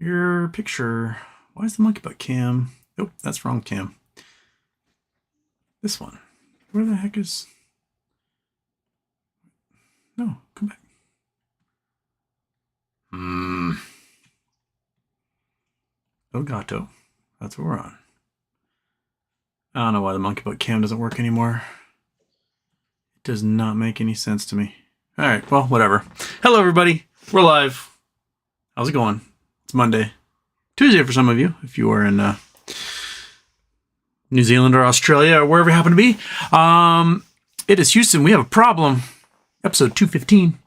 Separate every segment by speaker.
Speaker 1: Your picture. Why is the monkey butt cam? Nope, that's wrong cam. This one. Where the heck is... No, come back. El Gato. That's what we're on. I don't know why the monkey butt cam doesn't work anymore. It does not make any sense to me. Alright, well, whatever. Hello, everybody. We're live. How's it going? It's Monday. Tuesday for some of you, if you are in New Zealand or Australia or wherever you happen to be. It is Houston. We have a problem. Episode 215.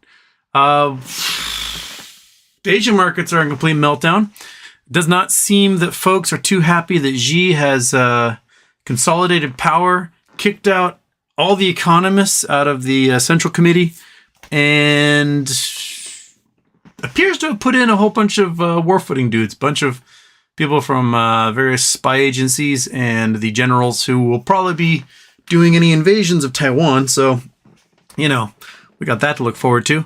Speaker 1: The Asian markets are in complete meltdown. It does not seem that folks are too happy that Xi has consolidated power, kicked out all the economists out of the Central Committee, and appears to have put in a whole bunch of war-footing dudes, bunch of people from various spy agencies and the generals who will probably be doing any invasions of Taiwan. So, you know, we got that to look forward to.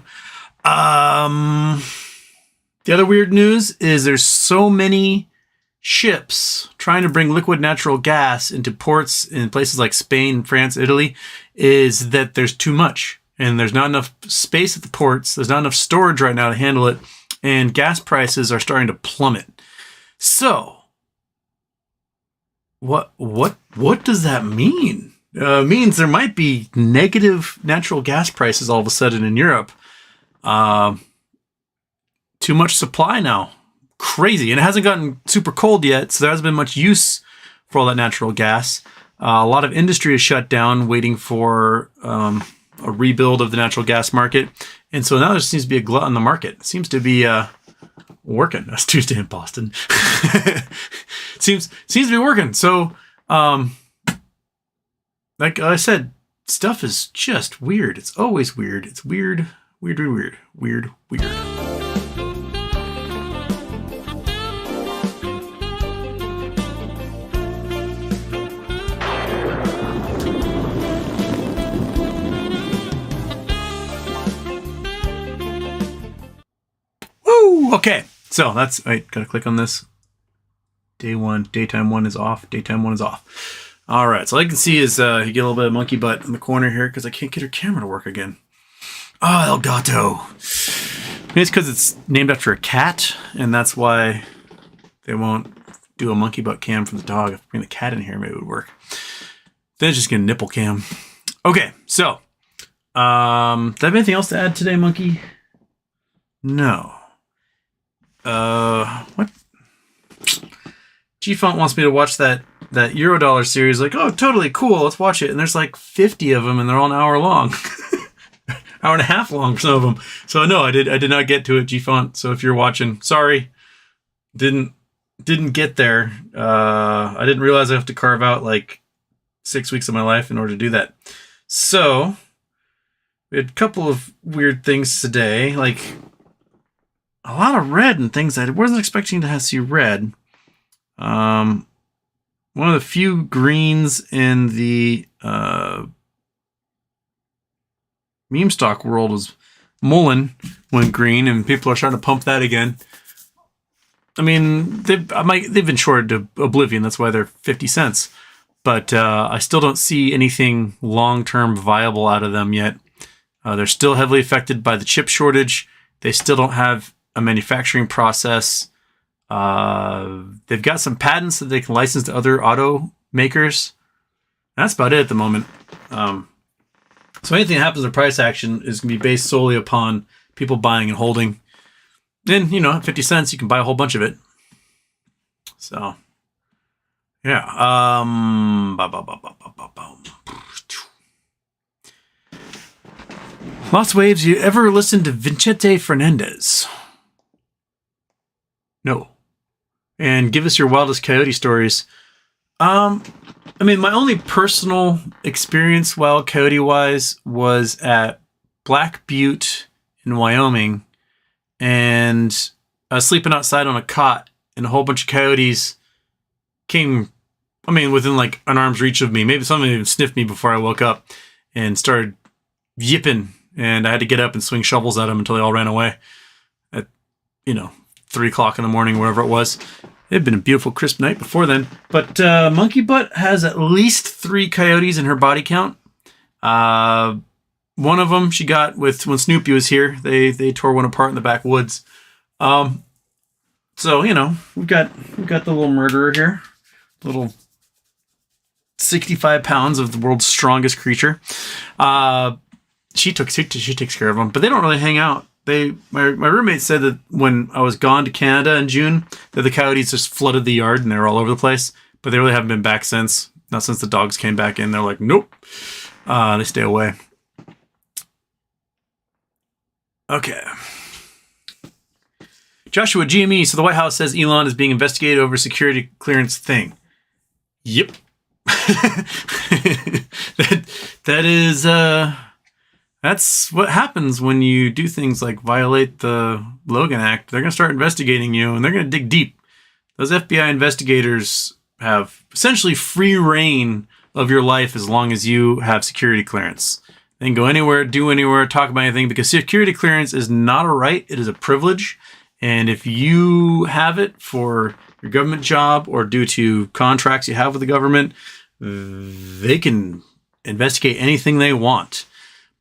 Speaker 1: The other weird news is there's so many ships trying to bring liquid natural gas into ports in places like Spain, France, Italy, is that there's too much. And there's not enough space at the ports. There's not enough storage right now to handle it. And gas prices are starting to plummet. So, what does that mean? It means there might be negative natural gas prices all of a sudden in Europe. Too much supply now. Crazy. And it hasn't gotten super cold yet, so there hasn't been much use for all that natural gas. A lot of industry is shut down waiting for a rebuild of the natural gas market. And so now there seems to be a glut on the market. It seems to be working. That's Tuesday in Boston. seems to be working. So, like I said, stuff is just weird. It's always weird. It's weird. Woo! Okay, so that's... Wait, gotta click on this. Daytime one is off. Daytime one is off. All right, so all I can see is you get a little bit of monkey butt in the corner here because I can't get her camera to work again. Oh, El Gato. Maybe it's because it's named after a cat, and that's why they won't do a monkey butt cam for the dog. If I bring the cat in here, maybe it would work. Then it's just get a nipple cam. Okay, so do I have anything else to add today, monkey? No. What? G-Font wants me to watch that Eurodollar series. Like, oh, totally cool. Let's watch it. And there's like 50 of them, and they're all an hour long. Hour and a half long for some of them. So no, I did not get to it, G-Font. So if you're watching, sorry, didn't get there. I didn't realize I have to carve out like 6 weeks of my life in order to do that. So we had a couple of weird things today, like a lot of red and things I wasn't expecting to see red. One of the few greens in the meme stock world was Mullen went green, and people are trying to pump that again. I mean, they've been shorted to oblivion. That's why they're 50 cents. But I still don't see anything long-term viable out of them yet. They're still heavily affected by the chip shortage. They still don't have a manufacturing process. They've got some patents that they can license to other automakers. That's about it at the moment. So anything that happens in price action is going to be based solely upon people buying and holding. And, you know, at 50 cents, you can buy a whole bunch of it. So, yeah. Lost Waves, you ever listened to Vicente Fernandez? No. And give us your wildest coyote stories. I mean, my only personal experience wild coyote-wise was at Black Butte in Wyoming. And I was sleeping outside on a cot, and a whole bunch of coyotes came, I mean, within like an arm's reach of me. Maybe some of them even sniffed me before I woke up and started yipping. And I had to get up and swing shovels at them until they all ran away. At, 30 3 o'clock in the morning, whatever it was. It had been a beautiful, crisp night before then. But Monkey Butt has at least 3 coyotes in her body count. One of them she got with when Snoopy was here. They tore one apart in the backwoods. So, you know, we've got the little murderer here. Little 65 pounds of the world's strongest creature. She takes care of them, but they don't really hang out. My roommate said that when I was gone to Canada in June, that the coyotes just flooded the yard and they were all over the place, but they really haven't been back since. Not since the dogs came back in. They're like, nope. They stay away. Okay. Joshua GME, so the White House says Elon is being investigated over security clearance thing. Yep. That's what happens when you do things like violate the Logan Act. They're going to start investigating you, and they're going to dig deep. Those FBI investigators have essentially free reign of your life as long as you have security clearance. They can go anywhere, do anywhere, talk about anything, because security clearance is not a right. It is a privilege. And if you have it for your government job or due to contracts you have with the government, they can investigate anything they want.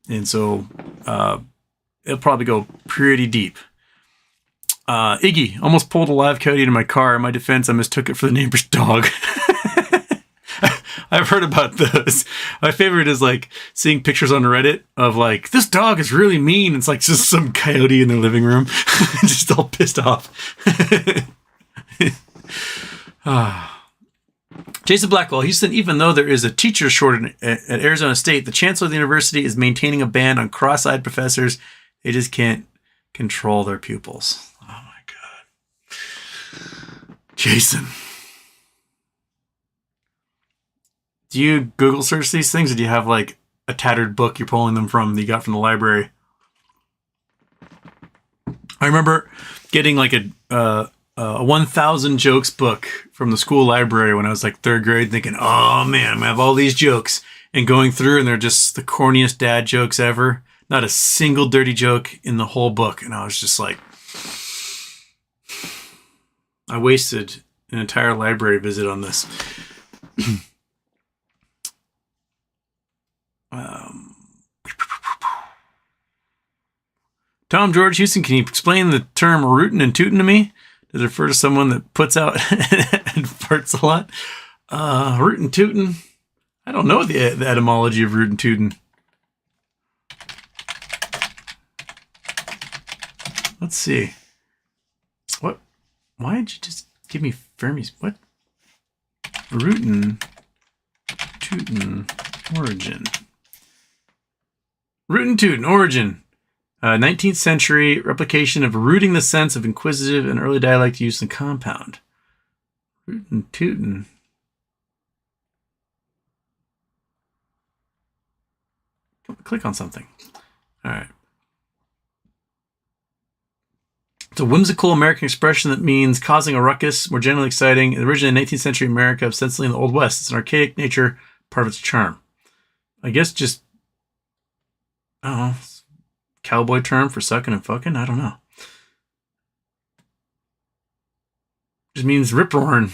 Speaker 1: And so it'll probably go pretty deep. Iggy almost pulled a live coyote into my car. In my defense, I mistook it for the neighbor's dog. I've heard about those. My favorite is like seeing pictures on Reddit of like, this dog is really mean. It's like just some coyote in their living room, just all pissed off. Jason Blackwell, Houston, even though there is a teacher shortage at Arizona State, the chancellor of the university is maintaining a ban on cross-eyed professors. They just can't control their pupils. Oh my God. Jason. Do you Google search these things, or do you have like a tattered book you're pulling them from that you got from the library? I remember getting like a 1,000 jokes book from the school library when I was like 3rd grade, thinking, oh man, I'm gonna have all these jokes, and going through and they're just the corniest dad jokes ever. Not a single dirty joke in the whole book. And I was just like, I wasted an entire library visit on this. Tom George Houston, can you explain the term rootin' and tootin' to me? Does it refer to someone that puts out and farts a lot? Rootin' tootin'. I don't know the etymology of rootin' tootin'. Let's see. What? Why did you just give me Fermi's? What? Rootin' tootin' origin. Rootin' tootin' origin. 19th century replication of rooting, the sense of inquisitive and early dialect use in compound. Rootin' tootin'. Click on something. All right. It's a whimsical American expression that means causing a ruckus, more generally exciting. It originated in 19th century America, ostensibly in the Old West. It's an archaic nature, part of its charm. I guess just, I don't know, cowboy term for sucking and fucking? I don't know. Just means rip-roaring.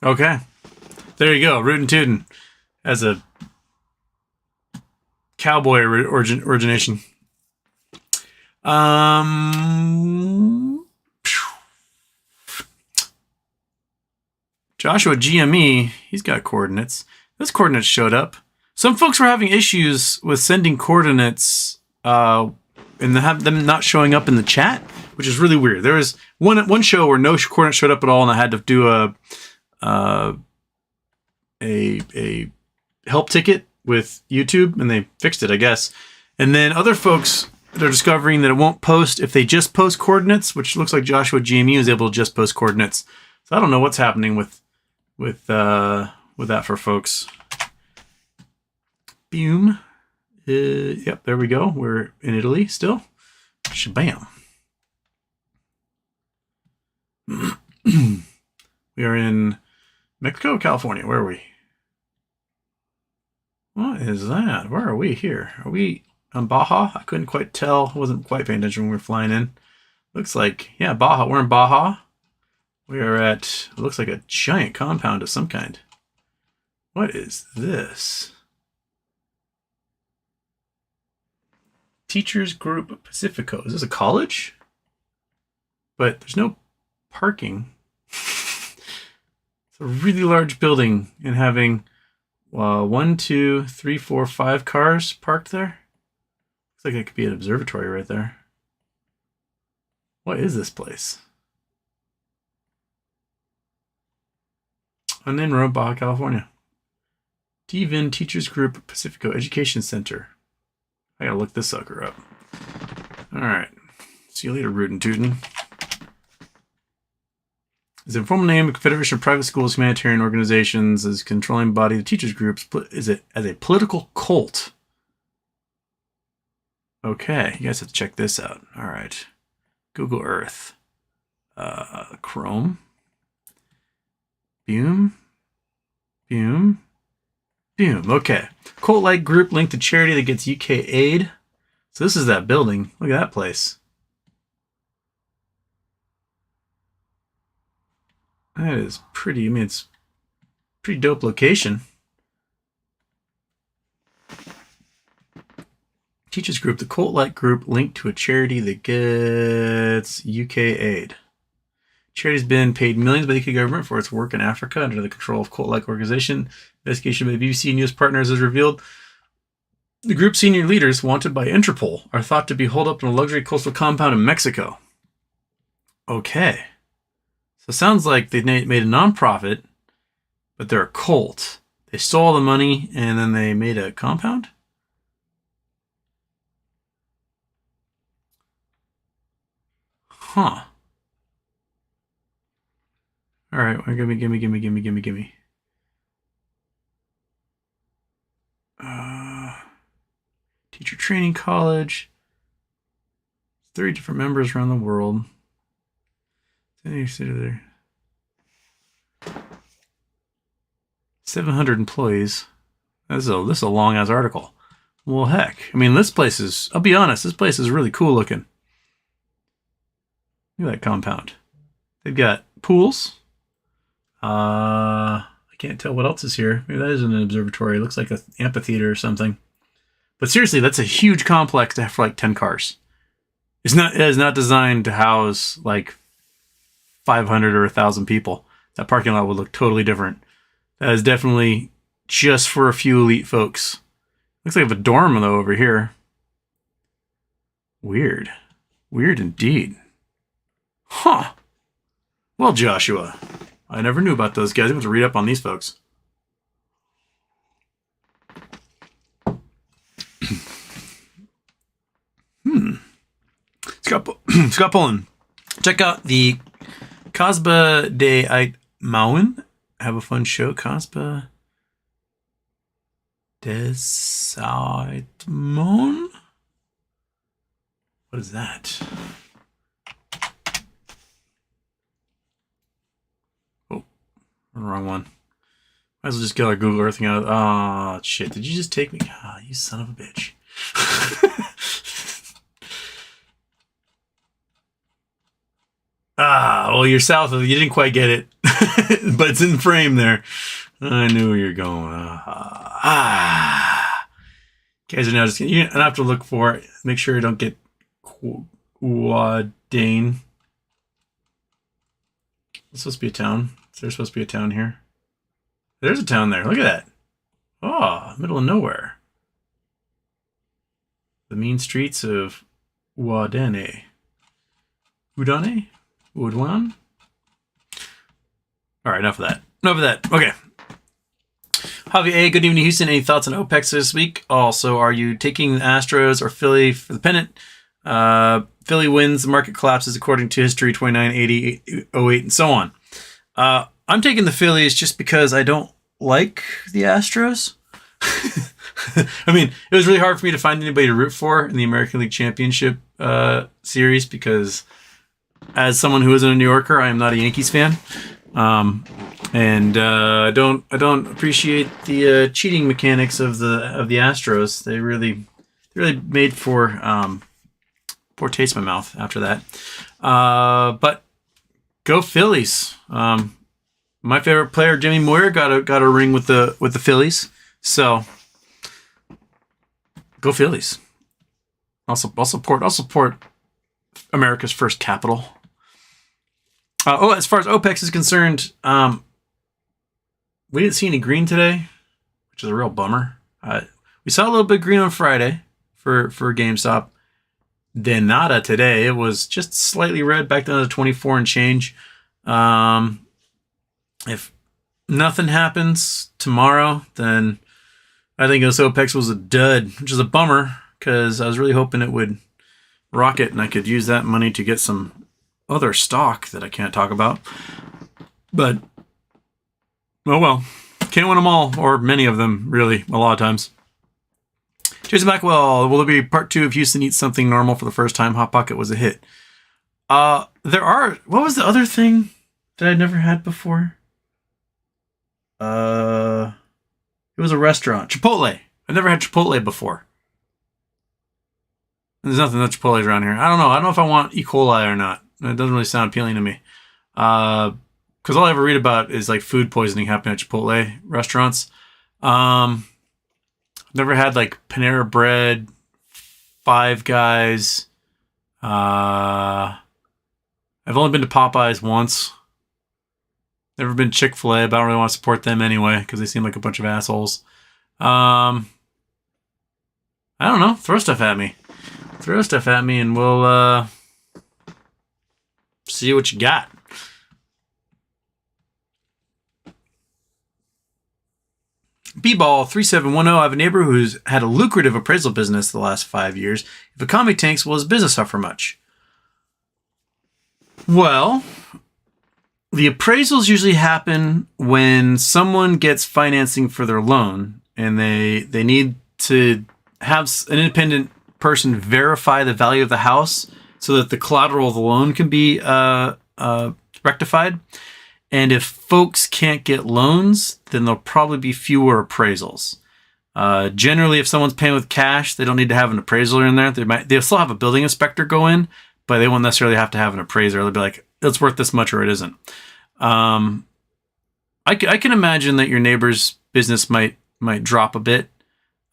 Speaker 1: Okay. There you go. Rootin' tootin' as a cowboy origination. Joshua GME, he's got coordinates. Those coordinates showed up. Some folks were having issues with sending coordinates and them not showing up in the chat, which is really weird. There was one show where no coordinates showed up at all, and I had to do a help ticket with YouTube, and they fixed it, I guess. And then other folks, they're discovering that it won't post if they just post coordinates, which looks like Joshua GME was able to just post coordinates. So I don't know what's happening with that for folks. Boom. Yep, there we go. We're in Italy still. Shabam. We are in Mexico, California. Where are we? What is that? Where are we here? Are we on Baja? I couldn't quite tell. I wasn't quite paying attention when we were flying in. Looks like, yeah, Baja. We're in Baja. We are at, it looks like a giant compound of some kind. What is this? Teachers Group Pacifico. Is this a college? But there's no parking. It's a really large building and having 1, 2, 3, 4, 5 cars parked there. Looks like it could be an observatory right there. What is this place? I'm in Rome, Baja California. DVIN Teachers Group Pacifico Education Center. I gotta look this sucker up. Alright. See you later, Rootin' Tootin'. Is the informal name of Confederation of Private Schools Humanitarian Organizations as controlling body of teachers groups is it as a political cult? Okay, you guys have to check this out. All right, Google Earth, Chrome, Boom. Okay, cult-like group linked to charity that gets UK aid. So this is that building. Look at that place. That is pretty, I mean, it's a pretty dope location. Teachers group, the cult-like group linked to a charity that gets UK aid. Charity's been paid millions by the UK government for its work in Africa under the control of cult-like organization. Investigation by the BBC and US partners has revealed the group's senior leaders, wanted by Interpol, are thought to be holed up in a luxury coastal compound in Mexico. Okay. So it sounds like they made a non-profit, but they're a cult. They stole all the money and then they made a compound? Huh. All right, gimme. Teacher training college. 30 different members around the world. 700 employees. This is a long ass article. Well, heck. I mean, this place is, I'll be honest, this place is really cool looking. Look at that compound. They've got pools. I can't tell what else is here. Maybe that isn't an observatory. It looks like an amphitheater or something. But seriously, that's a huge complex to have for like 10 cars. It is not designed to house like 500 or 1,000 people. That parking lot would look totally different. That is definitely just for a few elite folks. Looks like a dorm though over here. Weird indeed. Huh. Well, Joshua, I never knew about those guys. I have to read up on these folks. Scott Pullen. Check out the Casbah de Uitmouwen. Have a fun show. Casbah des Uitmouwen? What is that? Oh, wrong one. Might as well just get our Google Earthing out. Oh, shit. Did you just take me? Ah, you son of a bitch. Well, you're south of it. You didn't quite get it. But it's in frame there. I knew where you're going. Guys are now just going to have to look for it. Make sure you don't get Quadane. It's supposed to be a town. There's supposed to be a town here. There's a town there. Look at that. Oh, middle of nowhere. The mean streets of Udane. Udane? Woodwan? All right, enough of that. Okay. Javi A, good evening, Houston. Any thoughts on OPEX this week? Also, are you taking the Astros or Philly for the pennant? Philly wins, the market collapses according to history, 29, 80, 08, and so on. I'm taking the Phillies just because I don't like the Astros. I mean, it was really hard for me to find anybody to root for in the American League Championship series because as someone who isn't a New Yorker, I am not a Yankees fan. And I don't appreciate the cheating mechanics of the Astros. They really made for Poor taste in my mouth after that. But go Phillies. My favorite player, Jimmy Moyer, got a ring with the Phillies. So go Phillies. I'll support America's first capital. As far as OPEX is concerned, we didn't see any green today, which is a real bummer. We saw a little bit of green on Friday for GameStop. Then nada today. It was just slightly red, back down to 24 and change. If nothing happens tomorrow, then I think this OPEX was a dud, which is a bummer because I was really hoping it would rocket and I could use that money to get some other stock that I can't talk about. But, oh well. Can't win them all, or many of them, really, a lot of times. Jason Blackwell, will there be part 2 of Houston Eats Something Normal for the first time? Hot Pocket was a hit. What was the other thing that I'd never had before? It was a restaurant. Chipotle. I've never had Chipotle before. There's nothing that Chipotle's around here. I don't know. I don't know if I want E. coli or not. It doesn't really sound appealing to me. Because all I ever read about is like food poisoning happening at Chipotle restaurants. I've never had like Panera Bread, Five Guys. I've only been to Popeyes once. Never been Chick-fil-A, but I don't really want to support them anyway because they seem like a bunch of assholes. I don't know. Throw stuff at me. And we'll see what you got. B-Ball 3710. I have a neighbor who's had a lucrative appraisal business the last 5 years. If the economy tanks, will his business suffer much? Well, the appraisals usually happen when someone gets financing for their loan and they need to have an independent person verify the value of the house so that the collateral of the loan can be rectified. And if folks can't get loans, then there'll probably be fewer appraisals. Generally, if someone's paying with cash, they don't need to have an appraiser in there. They'll still have a building inspector go in, but they won't necessarily have to have an appraiser. They'll be like, it's worth this much or it isn't. I can imagine that your neighbor's business might drop a bit,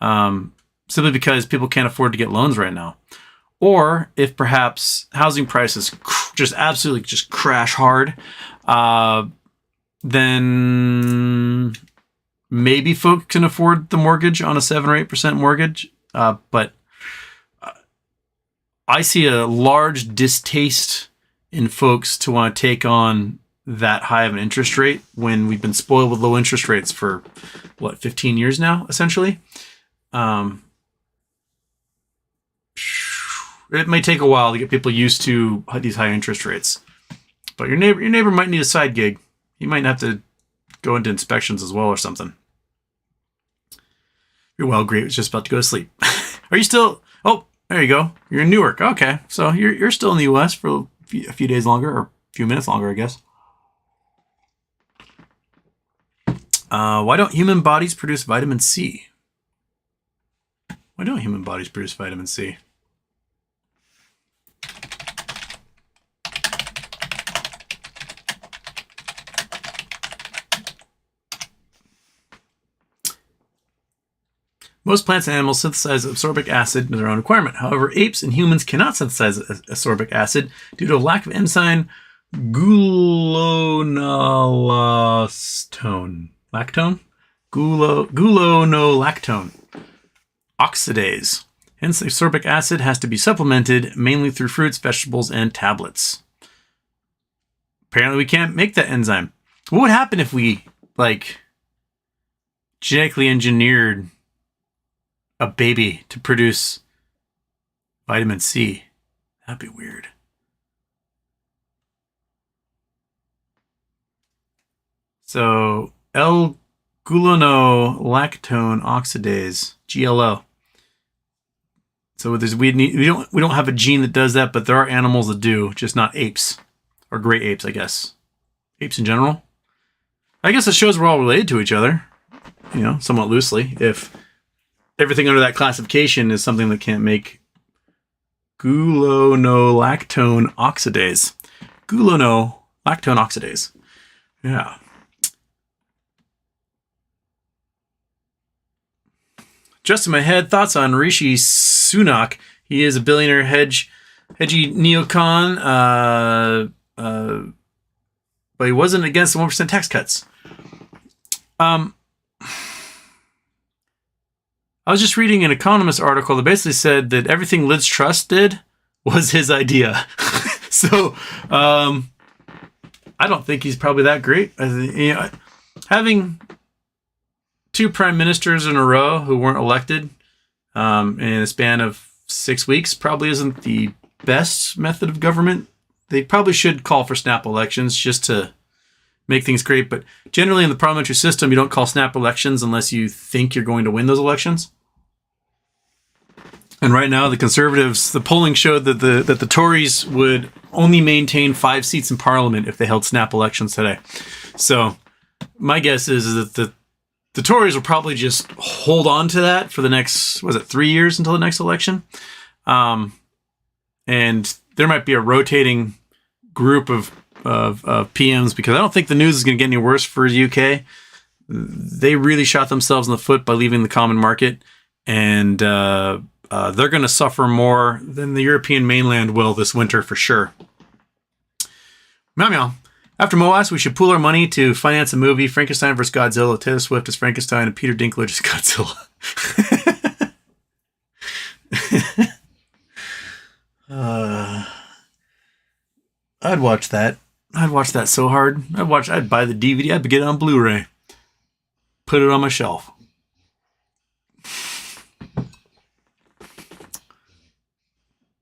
Speaker 1: simply because people can't afford to get loans right now. Or if perhaps housing prices just absolutely just crash hard, then maybe folks can afford the mortgage on a 7 or 8% mortgage. But I see a large distaste in folks to want to take on that high of an interest rate when we've been spoiled with low interest rates for 15 years now, essentially. It may take a while to get people used to these high interest rates. But your neighbor might need a side gig. He might have to go into inspections as well or something. You're well, great. Was just about to go to sleep. Are you still? Oh, there you go. You're in Newark. Okay, so you're still in the U.S. for a few days longer, or a few minutes longer, I guess. Why don't human bodies produce vitamin C? Why don't human bodies produce vitamin C? Most plants and animals synthesize ascorbic acid in their own requirement. However, apes and humans cannot synthesize ascorbic acid due to a lack of enzyme gulonolactone. Gulonolactone oxidase. Hence, ascorbic acid has to be supplemented mainly through fruits, vegetables, and tablets. Apparently, we can't make that enzyme. What would happen if we, genetically engineered a baby to produce vitamin C? That'd be weird. So, L-gulonolactone oxidase, GLO. So we don't have a gene that does that, but there are animals that do, just not apes or gray apes, I guess. Apes in general. I guess it shows we're all related to each other, somewhat loosely. If everything under that classification is something that can't make Gulonolactone oxidase. Gulonolactone oxidase. Yeah. Just in my head, thoughts on Rishi Sunak. He is a billionaire hedgy neocon, but he wasn't against the 1% tax cuts. I was just reading an Economist article that basically said that everything Liz Truss did was his idea. So I don't think he's probably that great. Having two prime ministers in a row who weren't elected in a span of 6 weeks probably isn't the best method of government. They probably should call for snap elections just to make things great. But generally in the parliamentary system, you don't call snap elections unless you think you're going to win those elections. And right now, the Conservatives, the polling showed that the Tories would only maintain 5 seats in Parliament if they held snap elections today. So my guess is that the Tories will probably just hold on to that for the next, 3 years until the next election. And there might be a rotating group of PMs, because I don't think the news is going to get any worse for the UK. They really shot themselves in the foot by leaving the common market, and they're going to suffer more than the European mainland will this winter for sure. Meow meow. After MOAS, we should pool our money to finance a movie, Frankenstein vs. Godzilla, Taylor Swift as Frankenstein, and Peter Dinklage as Godzilla. I'd watch that. I'd watch that so hard. I'd buy the DVD. I'd get it on Blu-ray. Put it on my shelf.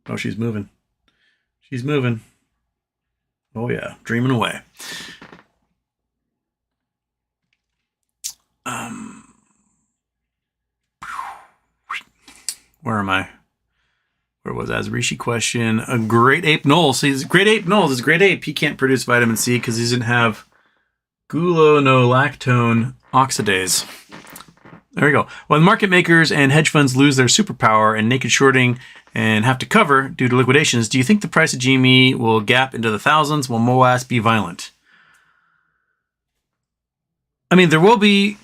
Speaker 1: Oh, she's moving. She's moving. Oh, yeah. Dreaming away. Where am I? Where was that? Rishi question. A great ape Knowles. He's great ape Knowles is a great ape. He can't produce vitamin C because he doesn't have gulonolactone oxidase. There we go. When market makers and hedge funds lose their superpower and naked shorting and have to cover due to liquidations, do you think the price of GME will gap into the thousands? Will MOAS be violent? I mean, there will be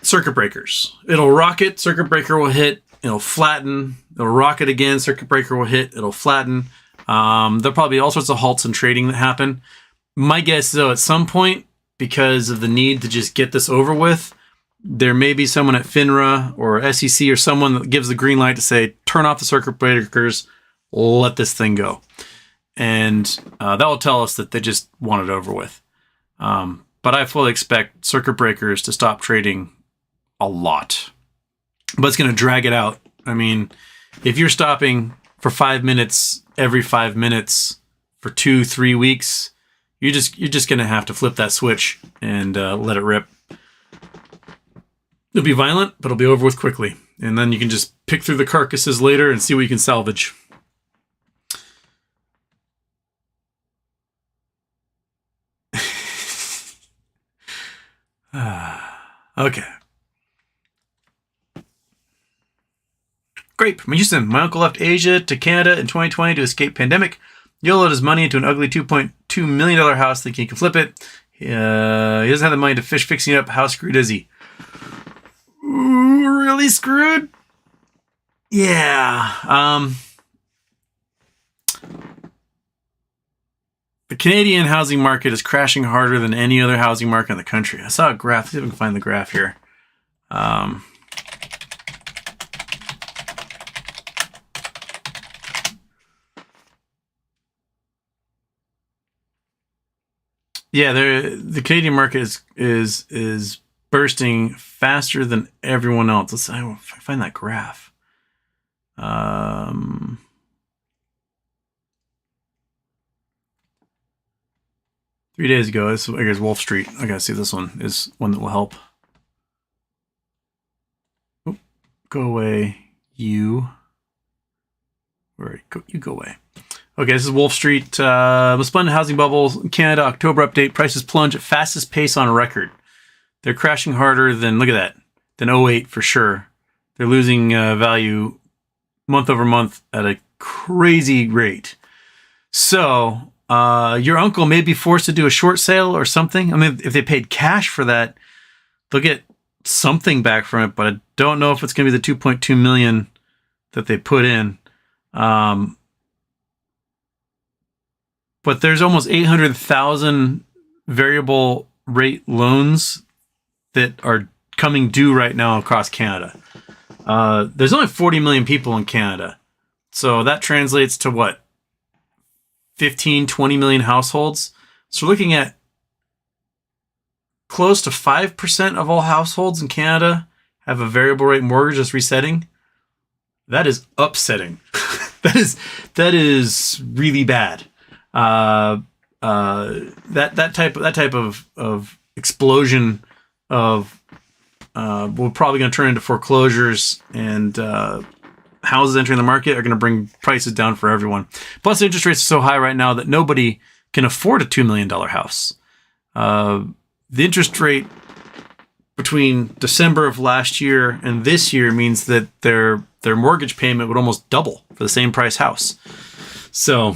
Speaker 1: circuit breakers. It'll rocket, circuit breaker will hit, it'll flatten, it'll rocket again, circuit breaker will hit, it'll flatten. There'll probably be all sorts of halts in trading that happen. My guess, though, at some point, because of the need to just get this over with, there may be someone at FINRA or SEC or someone that gives the green light to say, turn off the circuit breakers, let this thing go. And that will tell us that they just want it over with. But I fully expect circuit breakers to stop trading a lot. But it's going to drag it out. I mean, if you're stopping for 5 minutes every 5 minutes for 2-3 weeks, you're just going to have to flip that switch and let it rip. It'll be violent, but it'll be over with quickly. And then you can just pick through the carcasses later and see what you can salvage. Okay. Grape from Houston. My uncle left Asia to Canada in 2020 to escape pandemic. YOLO'd his money into an ugly $2.2 million house thinking he can flip it. He doesn't have the money to fish fixing it up. How screwed is he? Ooh, really screwed? Yeah. The Canadian housing market is crashing harder than any other housing market in the country. I saw a graph. Let's see if we can find the graph here. Yeah, the Canadian market is bursting faster than everyone else. Let's see if I find that graph. 3 days ago, this I guess Wolf Street. I gotta see if this one is one that will help. Oh, go away, you. Where you go away. Okay, this is Wolf Street. The splendid housing bubble, Canada, October update. Prices plunge at fastest pace on record. They're crashing harder than, look at that, than 08 for sure. They're losing value month over month at a crazy rate. So your uncle may be forced to do a short sale or something. I mean, if they paid cash for that, they'll get something back from it, but I don't know if it's going to be the 2.2 million that they put in. But there's almost 800,000 variable rate loans that are coming due right now across Canada. There's only 40 million people in Canada. So that translates to what? 15, 20 million households. So we're looking at close to 5% of all households in Canada have a variable rate mortgage that's resetting. That is upsetting. that is really bad. That type of explosion of we're probably going to turn into foreclosures, and houses entering the market are going to bring prices down for everyone. Plus, interest rates are so high right now that nobody can afford a $2 million house. The interest rate between December of last year and this year means that their mortgage payment would almost double for the same price house. So,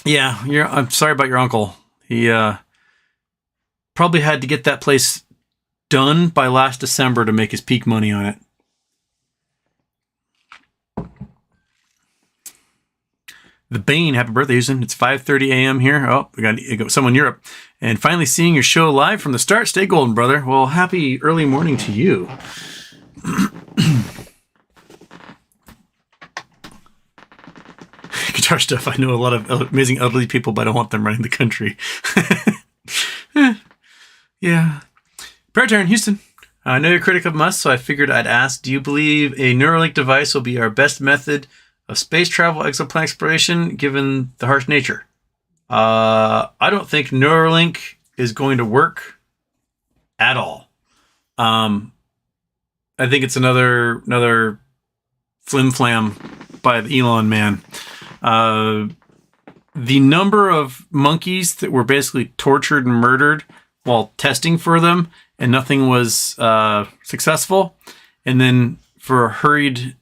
Speaker 1: yeah, I'm sorry about your uncle. He probably had to get that place done by last December to make his peak money on it. The Bane, happy birthday, Houston. It's 5:30 a.m. here. Oh, we got someone in Europe. And finally seeing your show live from the start. Stay golden, brother. Well, happy early morning to you. Guitar stuff. I know a lot of amazing elderly people, but I don't want them running the country. Yeah. Prayer turn, Houston. I know you're a critic of Musk, so I figured I'd ask, do you believe a Neuralink device will be our best method of space travel, exoplanet exploration, given the harsh nature? I don't think Neuralink is going to work at all. I think it's another flim-flam by the Elon man. The number of monkeys that were basically tortured and murdered while testing for them, and nothing was successful, and then for a hurried,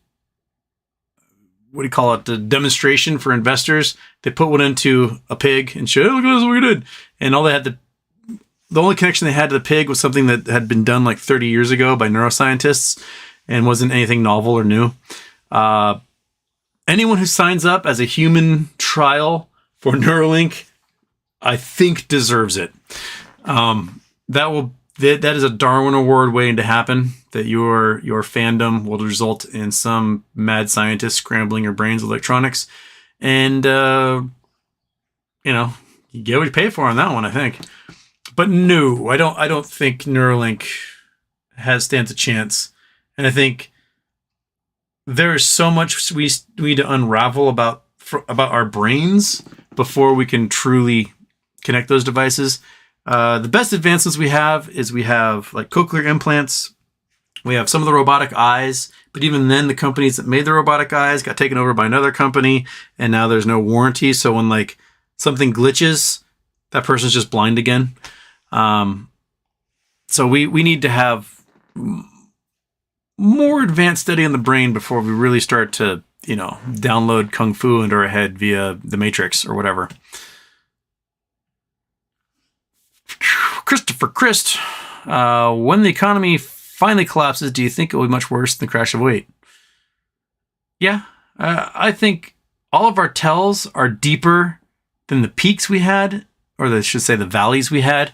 Speaker 1: the demonstration for investors, they put one into a pig and showed, oh, look at what we did. And the only connection they had to the pig was something that had been done like 30 years ago by neuroscientists and wasn't anything novel or new. Anyone who signs up as a human trial for Neuralink, I think deserves it. That is a Darwin Award waiting to happen, that your fandom will result in some mad scientist scrambling your brains with electronics. And, you get what you pay for on that one, I think. But no, I don't think Neuralink stands a chance. And I think there is so much we need to unravel about our brains before we can truly connect those devices. The best advancements we have like cochlear implants. We have some of the robotic eyes, but even then the companies that made the robotic eyes got taken over by another company, and now there's no warranty. So when like something glitches, that person's just blind again. So we need to have more advanced study on the brain before we really start to, download Kung Fu into our head via the Matrix or whatever. Christopher Christ, when the economy finally collapses, do you think it will be much worse than the crash of 2008? Yeah, I think all of our tells are deeper than the peaks we had, or I should say the valleys we had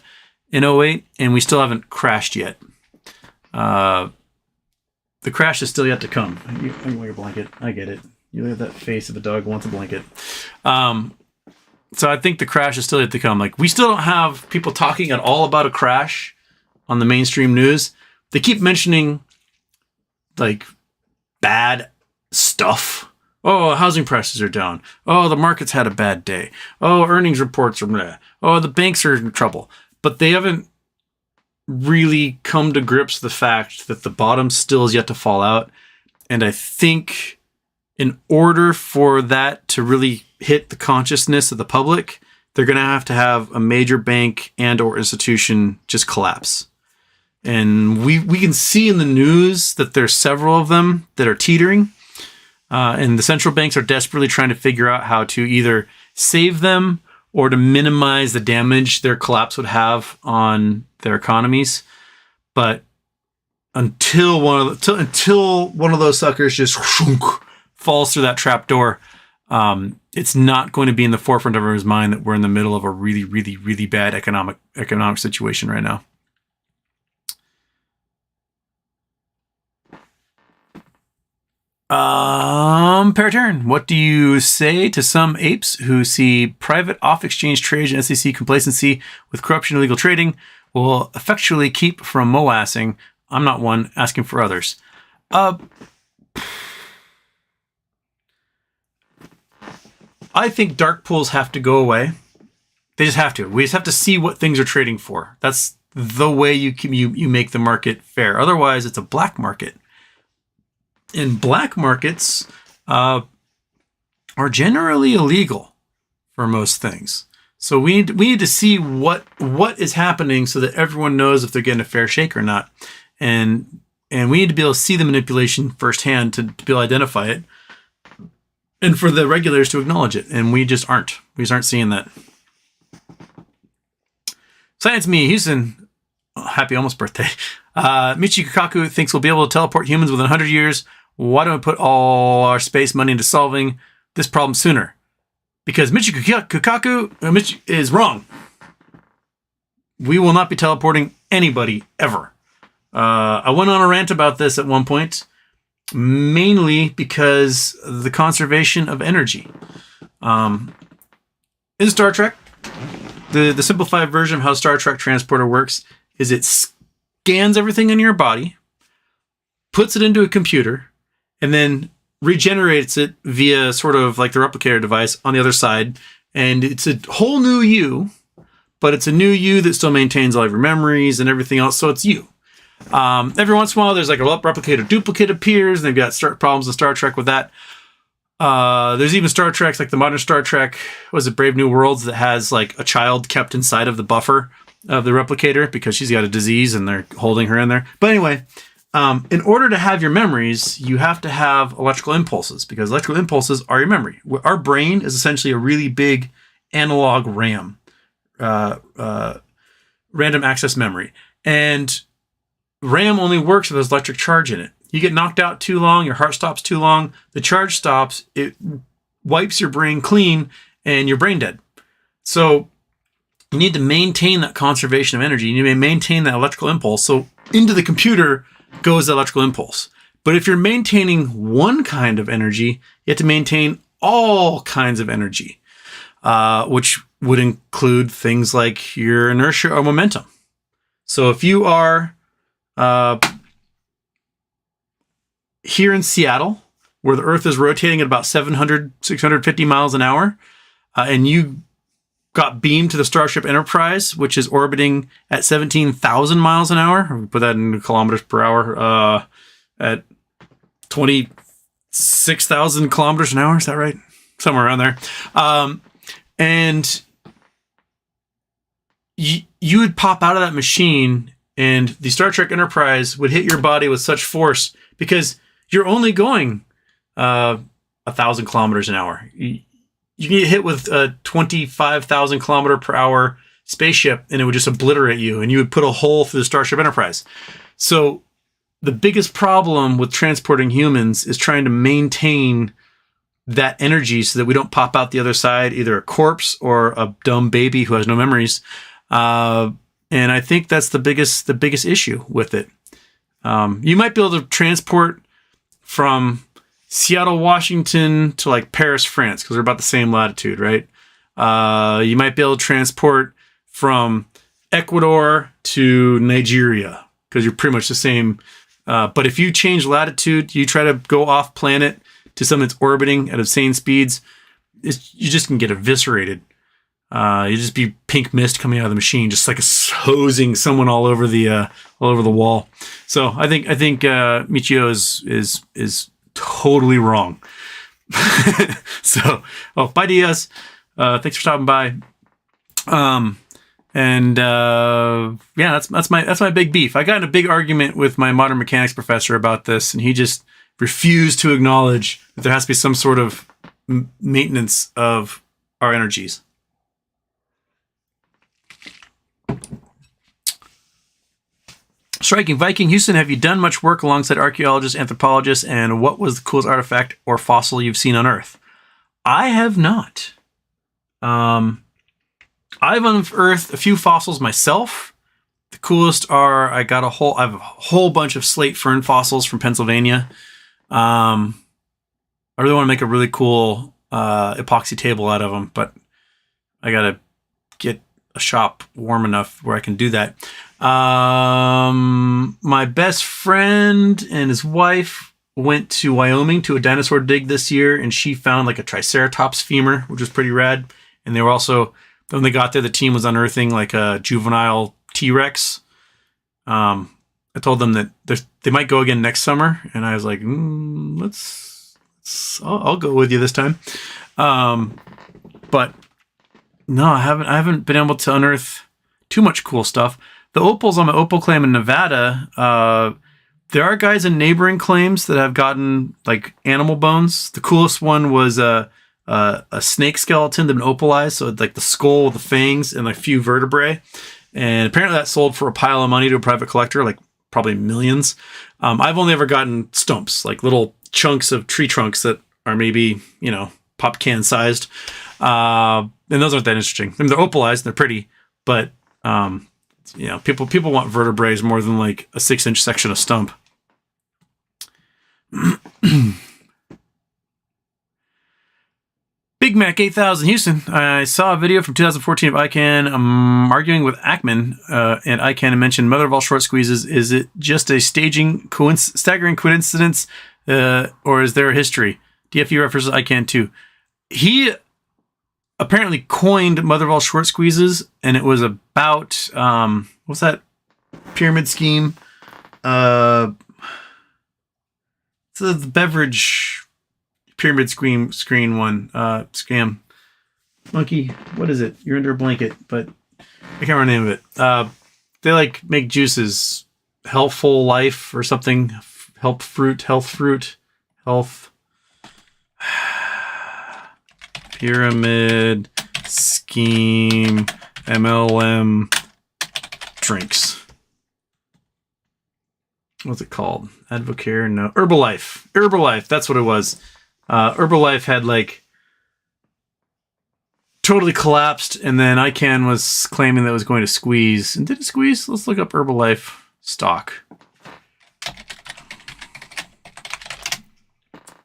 Speaker 1: in 2008, and we still haven't crashed yet. The crash is still yet to come. You can wear a blanket. I get it. You have that face of a dog who wants a blanket. So I think the crash is still yet to come. Like, we still don't have people talking at all about a crash on the mainstream news. They keep mentioning like bad stuff. Oh, housing prices are down. Oh, the market's had a bad day. Oh, earnings reports are blah. Oh, the banks are in trouble. But they haven't really come to grips with the fact that the bottom still is yet to fall out. And I think in order for that to really hit the consciousness of the public, they're going to have a major bank and or institution just collapse. And we can see in the news that there's several of them that are teetering. And the central banks are desperately trying to figure out how to either save them or to minimize the damage their collapse would have on their economies. But until one of those suckers just falls through that trap door, it's not going to be in the forefront of everyone's mind that we're in the middle of a really, really, really bad economic situation right now. Paraturn, what do you say to some apes who see private off-exchange trades and SEC complacency with corruption and illegal trading will effectually keep from moassing? I'm not one, asking for others. I think dark pools have to go away. They just have to. We just have to see what things are trading for. That's the way you make the market fair. Otherwise, it's a black market. And black markets are generally illegal for most things. So we need to see what is happening so that everyone knows if they're getting a fair shake or not. And we need to be able to see the manipulation firsthand to be able to identify it, and for the regulators to acknowledge it. And we just aren't. We just aren't seeing that. Science Me, Houston. Happy almost birthday. Michi Kakaku thinks we'll be able to teleport humans within 100 years. Why don't we put all our space money into solving this problem sooner? Because Michi Kakaku is wrong. We will not be teleporting anybody ever. I went on a rant about this at one point, mainly because of the conservation of energy. In Star Trek, the simplified version of how Star Trek Transporter works is it scans everything in your body, puts it into a computer, and then regenerates it via sort of like the replicator device on the other side. And it's a whole new you, but it's a new you that still maintains all of your memories and everything else. So it's you. Every once in a while, there's like a replicator duplicate appears, and they've got problems in Star Trek with that. There's even Star Treks, like the modern Star Trek, was it Brave New Worlds, that has like a child kept inside of the buffer of the replicator because she's got a disease and they're holding her in there. But anyway, in order to have your memories, you have to have electrical impulses, because electrical impulses are your memory. Our brain is essentially a really big analog RAM, random access memory. And RAM only works if there's electric charge in it. You get knocked out too long, your heart stops too long, the charge stops, it wipes your brain clean, and you're brain dead. So you need to maintain that conservation of energy. You need to maintain that electrical impulse. So into the computer goes the electrical impulse. But if you're maintaining one kind of energy, you have to maintain all kinds of energy, which would include things like your inertia or momentum. So if you are here in Seattle, where the Earth is rotating at about 650 miles an hour, and you got beamed to the Starship Enterprise, which is orbiting at 17,000 miles an hour. We put that in kilometers per hour, at 26,000 kilometers an hour. Is that right? Somewhere around there. And you would pop out of that machine, and the Star Trek Enterprise would hit your body with such force because you're only going 1,000 kilometers an hour. You can get hit with a 25,000 kilometer per hour spaceship, and it would just obliterate you, and you would put a hole through the Starship Enterprise. So the biggest problem with transporting humans is trying to maintain that energy so that we don't pop out the other side, either a corpse or a dumb baby who has no memories. And I think that's the biggest issue with it. You might be able to transport from Seattle, Washington to like Paris, France, because they're about the same latitude, right? You might be able to transport from Ecuador to Nigeria, because you're pretty much the same. But if you change latitude, you try to go off planet to something that's orbiting at insane speeds, you just can get eviscerated. You just be pink mist coming out of the machine, just like hosing someone all over the wall. So I think Michio is totally wrong. So, bye Diaz. Thanks for stopping by. That's my big beef. I got in a big argument with my modern mechanics professor about this, and he just refuse to acknowledge that there has to be some sort of maintenance of our energies. Striking Viking Houston, have you done much work alongside archaeologists, anthropologists, and what was the coolest artifact or fossil you've seen on Earth? I have not. I've unearthed a few fossils myself. The coolest are I have a whole bunch of slate fern fossils from Pennsylvania. I really want to make a really cool epoxy table out of them, but I gotta get a shop warm enough where I can do that. My best friend and his wife went to Wyoming to a dinosaur dig this year, and she found like a Triceratops femur, which was pretty rad. And they were also, when they got there, the team was unearthing like a juvenile T-Rex. I told them that they might go again next summer, and I was like, I'll go with you this time. But no, I haven't been able to unearth too much cool stuff. The opals on my opal claim in Nevada, there are guys in neighboring claims that have gotten like animal bones. The coolest one was a snake skeleton that had been opalized, so like the skull with the fangs and a few vertebrae. And apparently that sold for a pile of money to a private collector, like probably millions. I've only ever gotten stumps, like little chunks of tree trunks that are maybe, pop can sized. And those aren't that interesting. I mean, they're opalized, they're pretty, but people want vertebrae more than like a 6-inch section of stump. Big Mac 8000 Houston. I saw a video from 2014 of ICANN arguing with Ackman, and ICANN mentioned mother of all short squeezes. Is it just a staggering coincidence, or is there a history? DFE references ICANN too. He apparently coined mother of all short squeezes, and it was about what's that pyramid scheme? It's the beverage pyramid screen one. Scam. Monkey, what is it? You're under a blanket, but I can't remember the name of it. They like make juices. Healthful Life or something. Health fruit. Pyramid scheme MLM drinks. What's it called? Advocare? No. Herbalife. That's what it was. Herbalife had like totally collapsed, and then ICANN was claiming that it was going to squeeze. And did it squeeze? Let's look up Herbalife stock.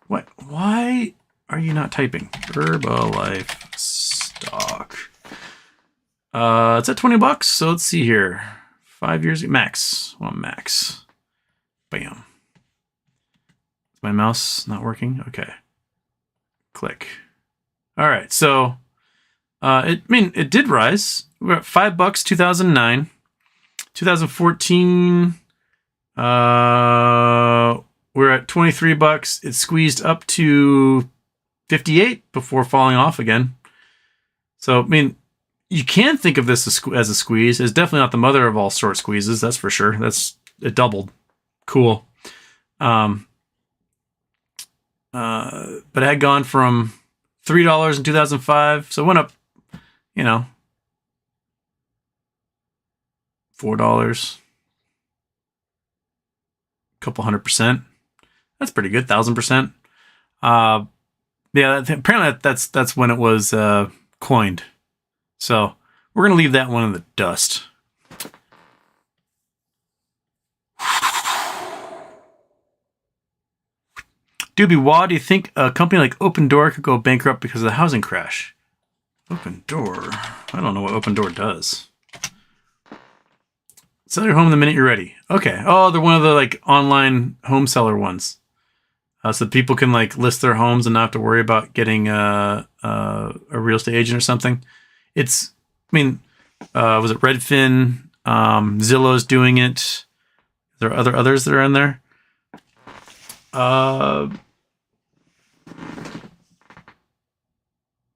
Speaker 1: What? Why are you not typing? Herbalife stock. It's at $20, so let's see here. 5 years max. Well, max. Bam. Is my mouse not working? Okay. Click. All right, so it did rise. We're at $5, 2009. 2014, we're at $23. It squeezed up to 58 before falling off again. So, you can think of this as a squeeze. It's definitely not the mother of all short squeezes, that's for sure. It doubled. Cool. But it had gone from $3 in 2005, so it went up, $4, a couple 100%. That's pretty good, 1,000%. Yeah, apparently that's when it was coined. So we're gonna leave that one in the dust. Doobie Wah, do you think a company like Open Door could go bankrupt because of the housing crash? Open Door? I don't know what Open Door does. Sell your home the minute you're ready. Okay. Oh, they're one of the like online home seller ones. So people can like list their homes and not have to worry about getting a real estate agent or something. Was it Redfin? Zillow's doing it. There are others that are in there.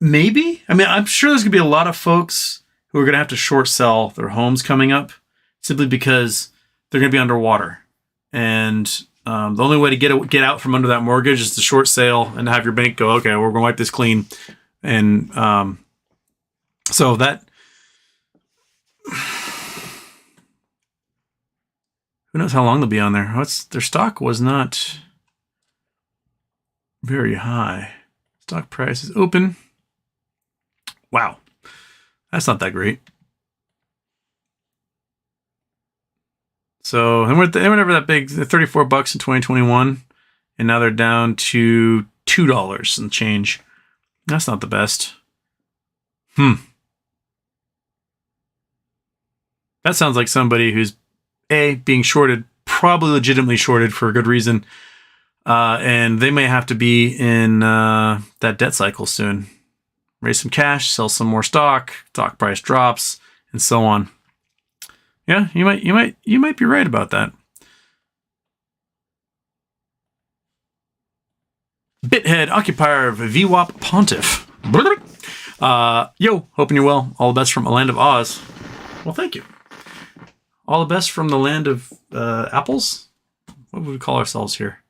Speaker 1: Maybe. I'm sure there's gonna be a lot of folks who are gonna have to short sell their homes coming up simply because they're gonna be underwater, and The only way to get out from under that mortgage is to short sale and have your bank go, okay, we're going to wipe this clean. And so that, who knows how long they'll be on there. Their stock was not very high. Stock price is open. Wow. That's not that great. So they were never that big. They're $34 in 2021, and now they're down to $2 and change. That's not the best. That sounds like somebody who's being shorted, probably legitimately shorted for a good reason, and they may have to be in that debt cycle soon. Raise some cash, sell some more stock price drops, and so on. Yeah, you might be right about that. Bithead, occupier of VWAP Pontiff. Yo, hoping you're well. All the best from a land of Oz. Well, thank you. All the best from the land of apples? What would we call ourselves here?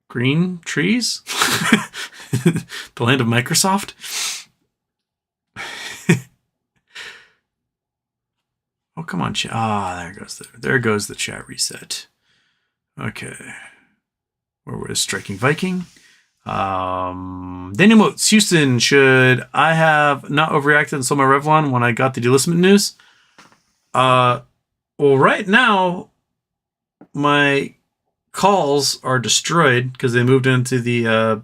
Speaker 1: Green trees? The land of Microsoft? Oh, come on, chat. There goes the chat reset. Okay. Where was Striking Viking? Daniel Motes, Houston, should I have not overreacted and sold my Revlon when I got the delisting news? Well, right now, my calls are destroyed because they moved into the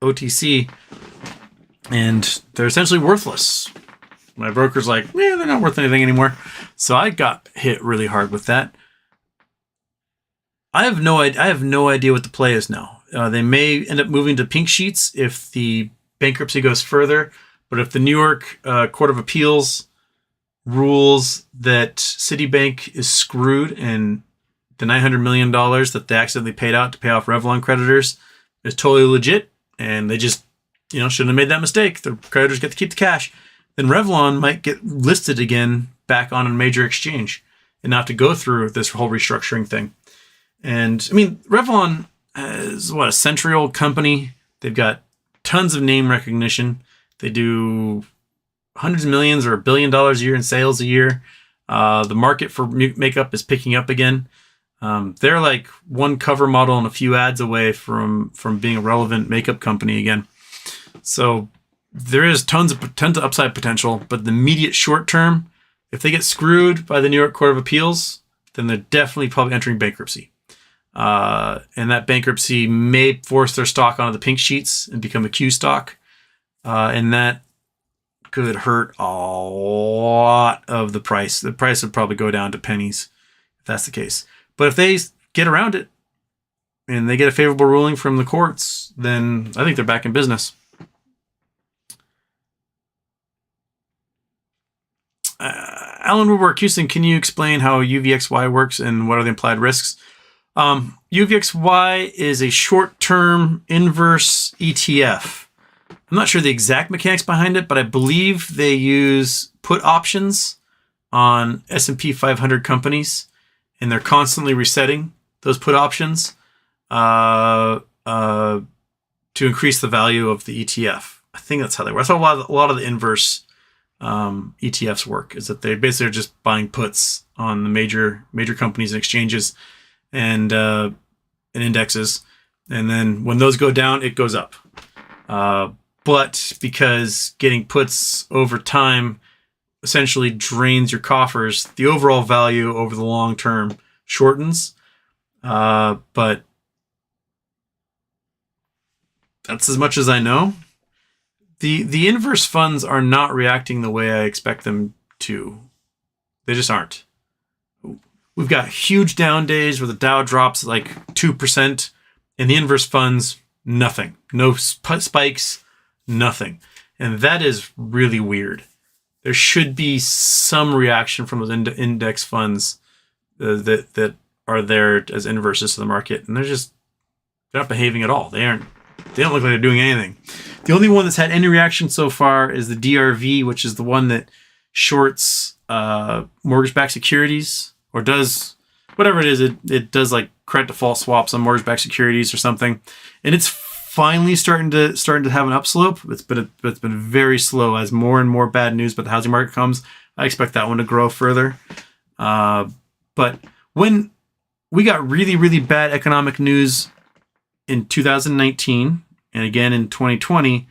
Speaker 1: OTC, and they're essentially worthless. My broker's like, they're not worth anything anymore. So I got hit really hard with that. I have no idea what the play is now. They may end up moving to pink sheets if the bankruptcy goes further. But if the New York Court of Appeals rules that Citibank is screwed and the $900 million that they accidentally paid out to pay off Revlon creditors is totally legit, and they just shouldn't have made that mistake, the creditors get to keep the cash, then Revlon might get listed again back on a major exchange and not have to go through this whole restructuring thing. And I mean, Revlon is a century-old company. They've got tons of name recognition. They do hundreds of millions or $1 billion a year in sales a year. The market for makeup is picking up again. They're like one cover model and a few ads away from being a relevant makeup company again. So there is tons of upside potential, but the immediate short term, if they get screwed by the New York Court of Appeals, then they're definitely probably entering bankruptcy. And that bankruptcy may force their stock onto the pink sheets and become a Q stock. And that could hurt a lot of the price. The price would probably go down to pennies if that's the case. But if they get around it and they get a favorable ruling from the courts, then I think they're back in business. Alan Woodward, Houston, can you explain how UVXY works and what are the implied risks? UVXY is a short-term inverse ETF. I'm not sure the exact mechanics behind it, but I believe they use put options on S&P 500 companies, and they're constantly resetting those put options to increase the value of the ETF. I think that's how they work. That's how a lot of the inverse ETFs work, is that they basically are just buying puts on the major companies and exchanges and indexes, and then when those go down, it goes up. But because getting puts over time essentially drains your coffers, the overall value over the long term shortens. But that's as much as I know. The inverse funds are not reacting the way I expect them to. They just aren't. We've got huge down days where the Dow drops like 2%, and the inverse funds, nothing. No spikes, nothing. And that is really weird. There should be some reaction from those index funds that are there as inverses to the market, and they're not behaving at all. They don't look like they're doing anything. The only one that's had any reaction so far is the DRV, which is the one that shorts mortgage-backed securities, or does whatever it is, it does like credit default swaps on mortgage-backed securities or something, and it's finally starting to have an upslope. It's been very slow as more and more bad news about the housing market comes. I expect that one to grow further. But when we got really, really bad economic news in 2019 and again in 2020,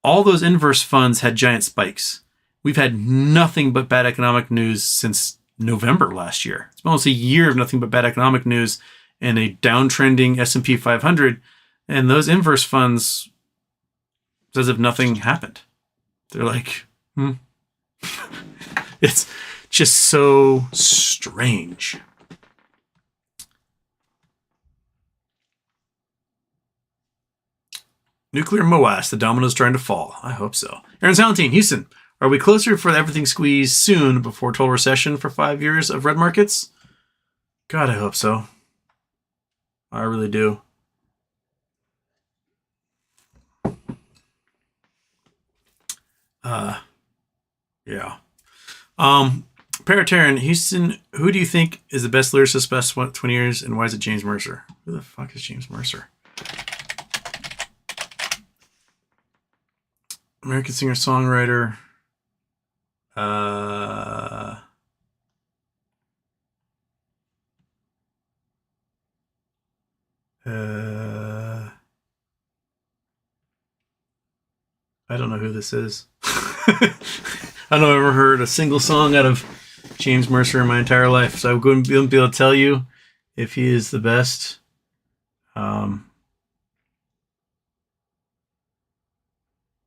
Speaker 1: all those inverse funds had giant spikes. We've had nothing but bad economic news since November last year. It's almost a year of nothing but bad economic news and a downtrending S&P 500. And those inverse funds, it's as if nothing happened. They're like, It's just so strange. Nuclear Moas, the dominoes trying to fall. I hope so. Aaron Salentine, Houston. Are we closer for the everything squeeze soon before total recession for 5 years of red markets? God, I hope so. I really do. Yeah. Paratarian, Houston, who do you think is the best lyricist, best 20 years, and why is it James Mercer? Who the fuck is James Mercer? American singer-songwriter. I don't know who this is. I don't know, I've ever heard a single song out of James Mercer in my entire life, so I wouldn't be able to tell you if he is the best. Blue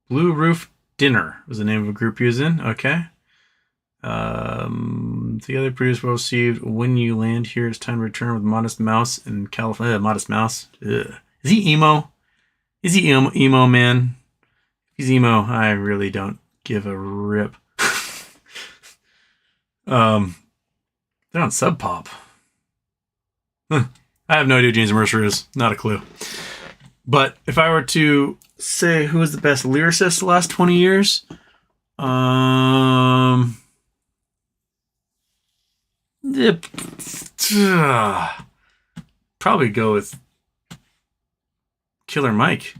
Speaker 1: Roof Dinner was the name of a group he was in. Okay. The other producers well received. When You Land Here, It's Time to Return with Modest Mouse in California. Modest Mouse. Ugh. Is he emo? Is he emo, man? If he's emo, I really don't give a rip. They're on Sub Pop. I have no idea who James Mercer is. Not a clue. But if I were to say who is the best lyricist the last 20 years, probably go with Killer Mike.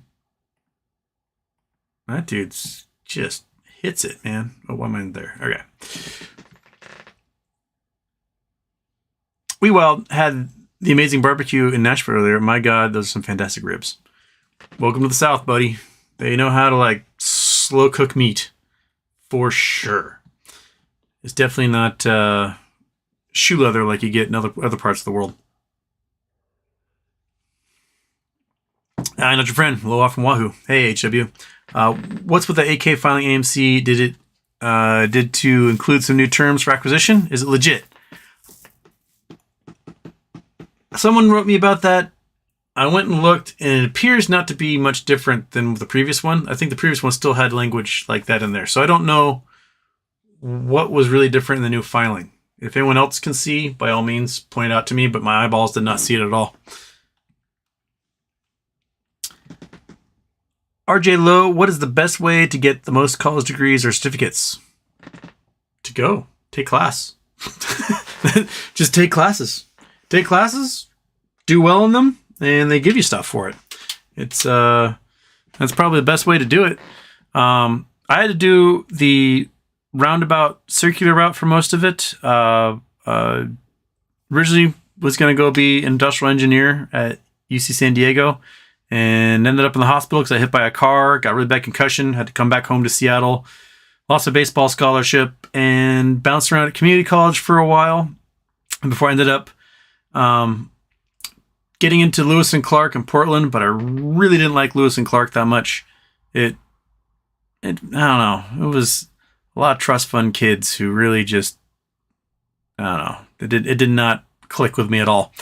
Speaker 1: That dude's just hits it, man. Oh, why am I there? Okay. We had the amazing barbecue in Nashville earlier. My God, those are some fantastic ribs. Welcome to the South, buddy. They know how to like slow cook meat for sure. It's definitely not shoe leather like you get in other parts of the world. I know your friend, Aloha from Wahoo. Hey, HW. What's with the AK filing AMC? Did to include some new terms for acquisition? Is it legit? Someone wrote me about that. I went and looked, and it appears not to be much different than the previous one. I think the previous one still had language like that in there. So I don't know what was really different in the new filing. If anyone else can see, by all means, point it out to me, but my eyeballs did not see it at all. RJ Lowe, what is the best way to get the most college degrees or certificates? To go. Take class. Just take classes. Take classes, do well in them, and they give you stuff for it. It's that's probably the best way to do it. I had to do the roundabout circular route for most of it. Originally was going to go be an industrial engineer at UC San Diego, and ended up in the hospital because I hit by a car, got really bad concussion, had to come back home to Seattle, lost a baseball scholarship, and bounced around at community college for a while before I ended up getting into Lewis and Clark in Portland, but I really didn't like Lewis and Clark that much. I don't know. It was a lot of trust fund kids who really just, I don't know. It did not click with me at all.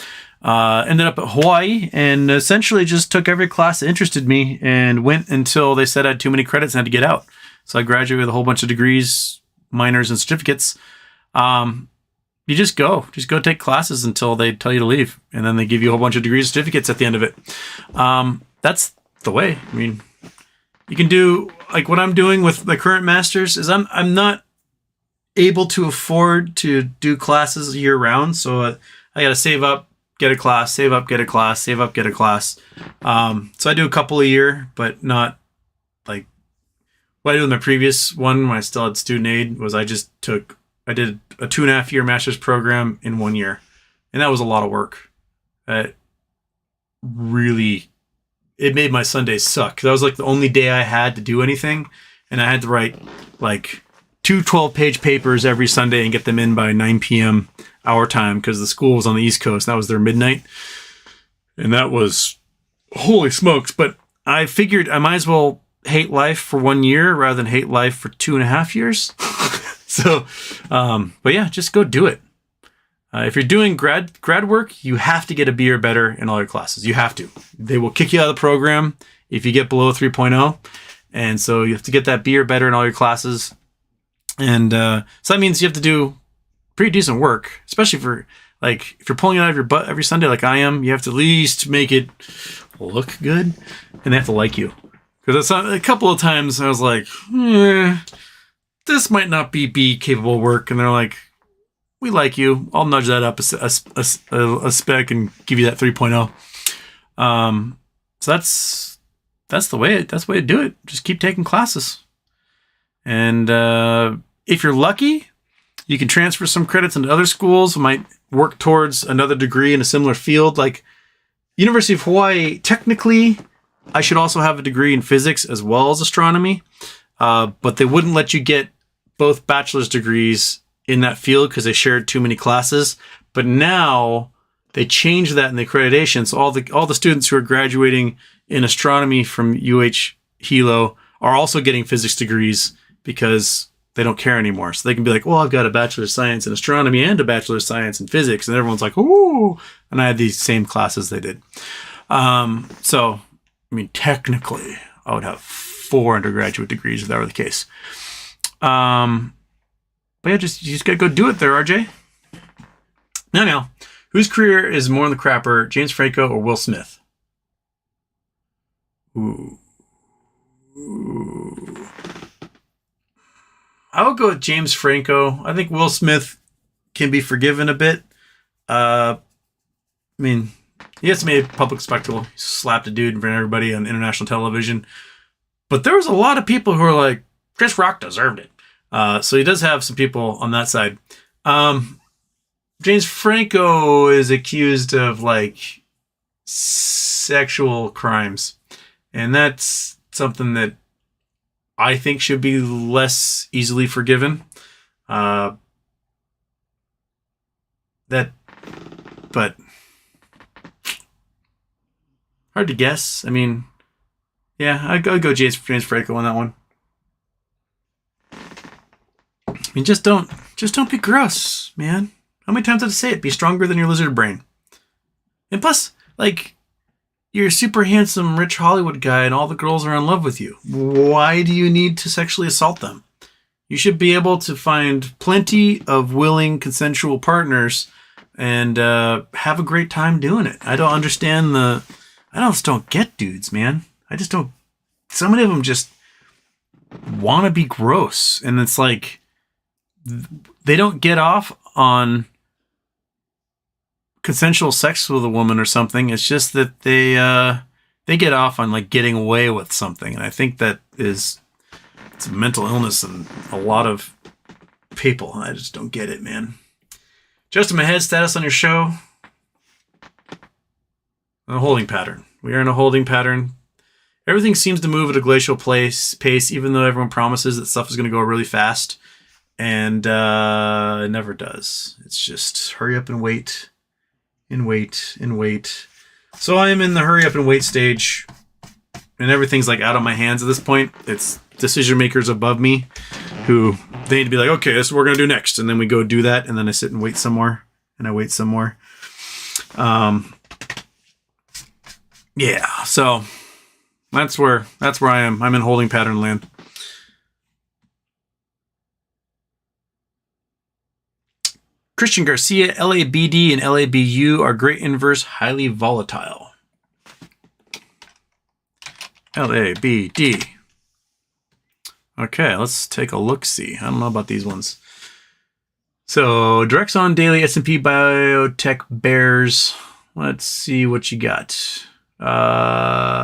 Speaker 1: Ended up at Hawaii and essentially just took every class that interested me and went until they said I had too many credits and had to get out. So I graduated with a whole bunch of degrees, minors, and certificates. You just go take classes until they tell you to leave. And then they give you a whole bunch of degrees and certificates at the end of it. That's the way. I mean, you can do like what I'm doing with the current masters is I'm not able to afford to do classes year round. So I got to save up, get a class, save up, get a class, save up, get a class. So I do a couple a year, but not like what I did with my previous one when I still had student aid was I did a 2.5 year master's program in 1 year. And that was a lot of work. It made my Sundays suck. That was like the only day I had to do anything. And I had to write like 2 12-page papers every Sunday and get them in by 9 p.m. our time because the school was on the East Coast. That was their midnight. And that was holy smokes. But I figured I might as well hate life for 1 year rather than hate life for 2.5 years. So, but yeah, just go do it. If you're doing grad work, you have to get a B or better in all your classes. You have to. They will kick you out of the program if you get below 3.0. And so you have to get that B or better in all your classes. And so that means you have to do pretty decent work, especially for like if you're pulling it out of your butt every Sunday like I am, you have to at least make it look good and they have to like you. Because a couple of times I was like, this might not be B capable work. And they're like, we like you. I'll nudge that up a spec and give you that 3.0. So that's the way to do it. Just keep taking classes. And if you're lucky, you can transfer some credits into other schools who might work towards another degree in a similar field. Like University of Hawaii, technically, I should also have a degree in physics as well as astronomy. But they wouldn't let you get both bachelor's degrees in that field because they shared too many classes. But now they changed that in the accreditation. So all the students who are graduating in astronomy from UH Hilo are also getting physics degrees because they don't care anymore. So they can be like, well, I've got a bachelor's of science in astronomy and a bachelor's of science in physics. And everyone's like, ooh. And I had these same classes they did. So, I mean, technically, I would have 4 undergraduate degrees if that were the case. But yeah, you just gotta go do it there, RJ. Now, whose career is more in the crapper, James Franco or Will Smith? Ooh. I would go with James Franco. I think Will Smith can be forgiven a bit. I mean, he has made a public spectacle. He slapped a dude in front of everybody on international television. But there was a lot of people who were like, Chris Rock deserved it. So he does have some people on that side. James Franco is accused of like sexual crimes. And that's something that I think should be less easily forgiven. But hard to guess. I mean, yeah, I'd go James Franco on that one. I mean, just don't be gross, man. How many times did I say it? Be stronger than your lizard brain. And plus, like, you're a super handsome, rich Hollywood guy and all the girls are in love with you. Why do you need to sexually assault them? You should be able to find plenty of willing, consensual partners and have a great time doing it. I don't understand I just don't get dudes, man. I just don't. So many of them just want to be gross. And it's like, they don't get off on consensual sex with a woman or something. It's just that they get off on like getting away with something. And I think that it's a mental illness in a lot of people. I just don't get it, man. Just in my head, status on your show. A holding pattern. We are in a holding pattern. Everything seems to move at a glacial pace, even though everyone promises that stuff is going to go really fast. And it never does. It's just hurry up and wait. And wait. So I am in the hurry up and wait stage. And everything's like out of my hands at this point. It's decision makers above me who they need to be like, okay, this is what we're going to do next. And then we go do that. And then I sit and wait some more. And I wait some more. Yeah. So that's where I am. I'm in holding pattern land. Christian Garcia, LABD and LABU are great inverse, highly volatile. LABD. Okay, let's take a look-see. I don't know about these ones. So Directs on daily S&P biotech bears. Let's see what you got. I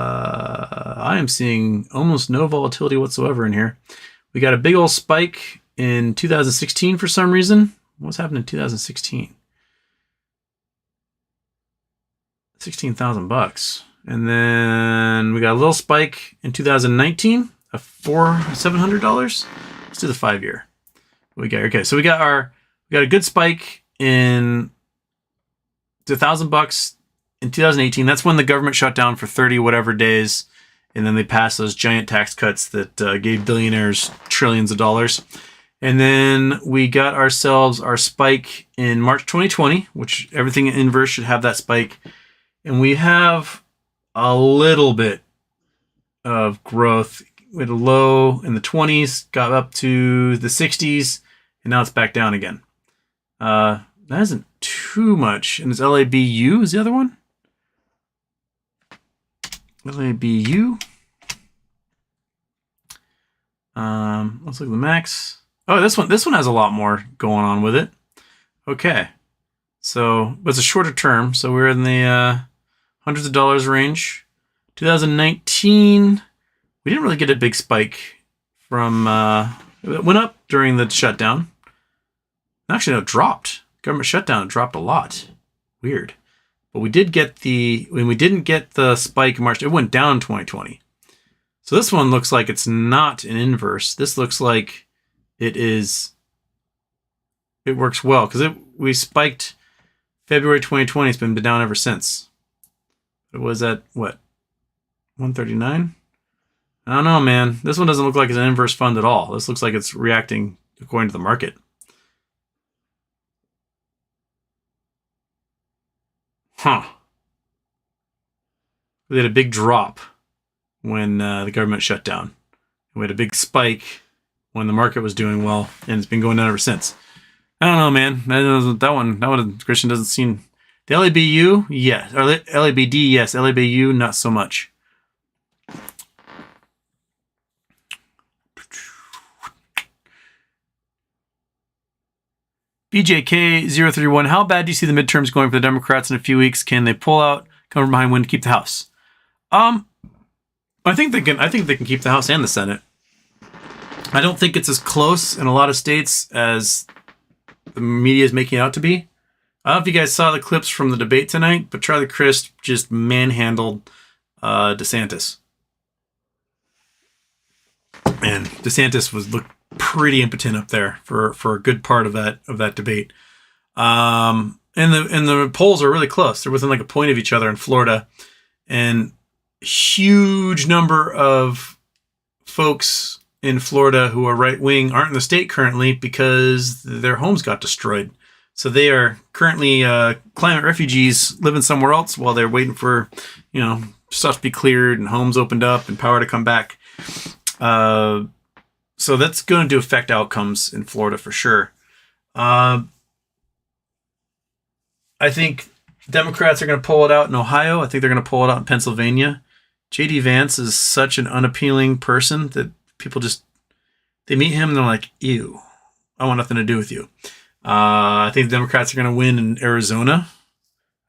Speaker 1: am seeing almost no volatility whatsoever in here. We got a big old spike in 2016 for some reason. What's happened in 2016? $16,000. And then we got a little spike in 2019 of $700. Let's do the 5-year. We got so we got a good spike in $1,000 in 2018. That's when the government shut down for 30 whatever days, and then they passed those giant tax cuts that gave billionaires trillions of dollars. And then we got ourselves our spike in March 2020, which everything in inverse should have that spike. And we have a little bit of growth. We had a low in the 20s, got up to the 60s, and now it's back down again. That isn't too much. And this LABU is the other one. LABU. Let's look at the max. Oh, this one has a lot more going on with it. Okay. So, but it's a shorter term. So we're in the hundreds of dollars range. 2019, we didn't really get a big spike from, it went up during the shutdown. Actually, no, it dropped. Government shutdown dropped a lot. Weird. But we did get when we didn't get the spike in March, it went down in 2020. So this one looks like it's not an inverse. This looks like it works well because we spiked February 2020. It's been down ever since. It was at what? 139? I don't know, man. This one doesn't look like it's an inverse fund at all. This looks like it's reacting according to the market. Huh. We had a big drop when the government shut down. We had a big spike when the market was doing well, and it's been going down ever since. I don't know, man. That one, Christian doesn't seem... The LABU, yes. Or LABD, yes. LABU, not so much. BJK031, how bad do you see the midterms going for the Democrats in a few weeks? Can they pull out, come from behind, win to keep the House? I think they can keep the House and the Senate. I don't think it's as close in a lot of states as the media is making it out to be. I don't know if you guys saw the clips from the debate tonight, but Charlie Crist just manhandled DeSantis. And DeSantis looked pretty impotent up there for a good part of that debate. And the polls are really close. They're within like a point of each other in Florida. And huge number of folks in Florida who are right-wing aren't in the state currently because their homes got destroyed. So they are currently climate refugees living somewhere else while they're waiting for, stuff to be cleared and homes opened up and power to come back. So that's going to affect outcomes in Florida for sure. I think Democrats are going to pull it out in Ohio. I think they're going to pull it out in Pennsylvania. J.D. Vance is such an unappealing person that people they meet him and they're like, ew, I want nothing to do with you. I think the Democrats are going to win in Arizona.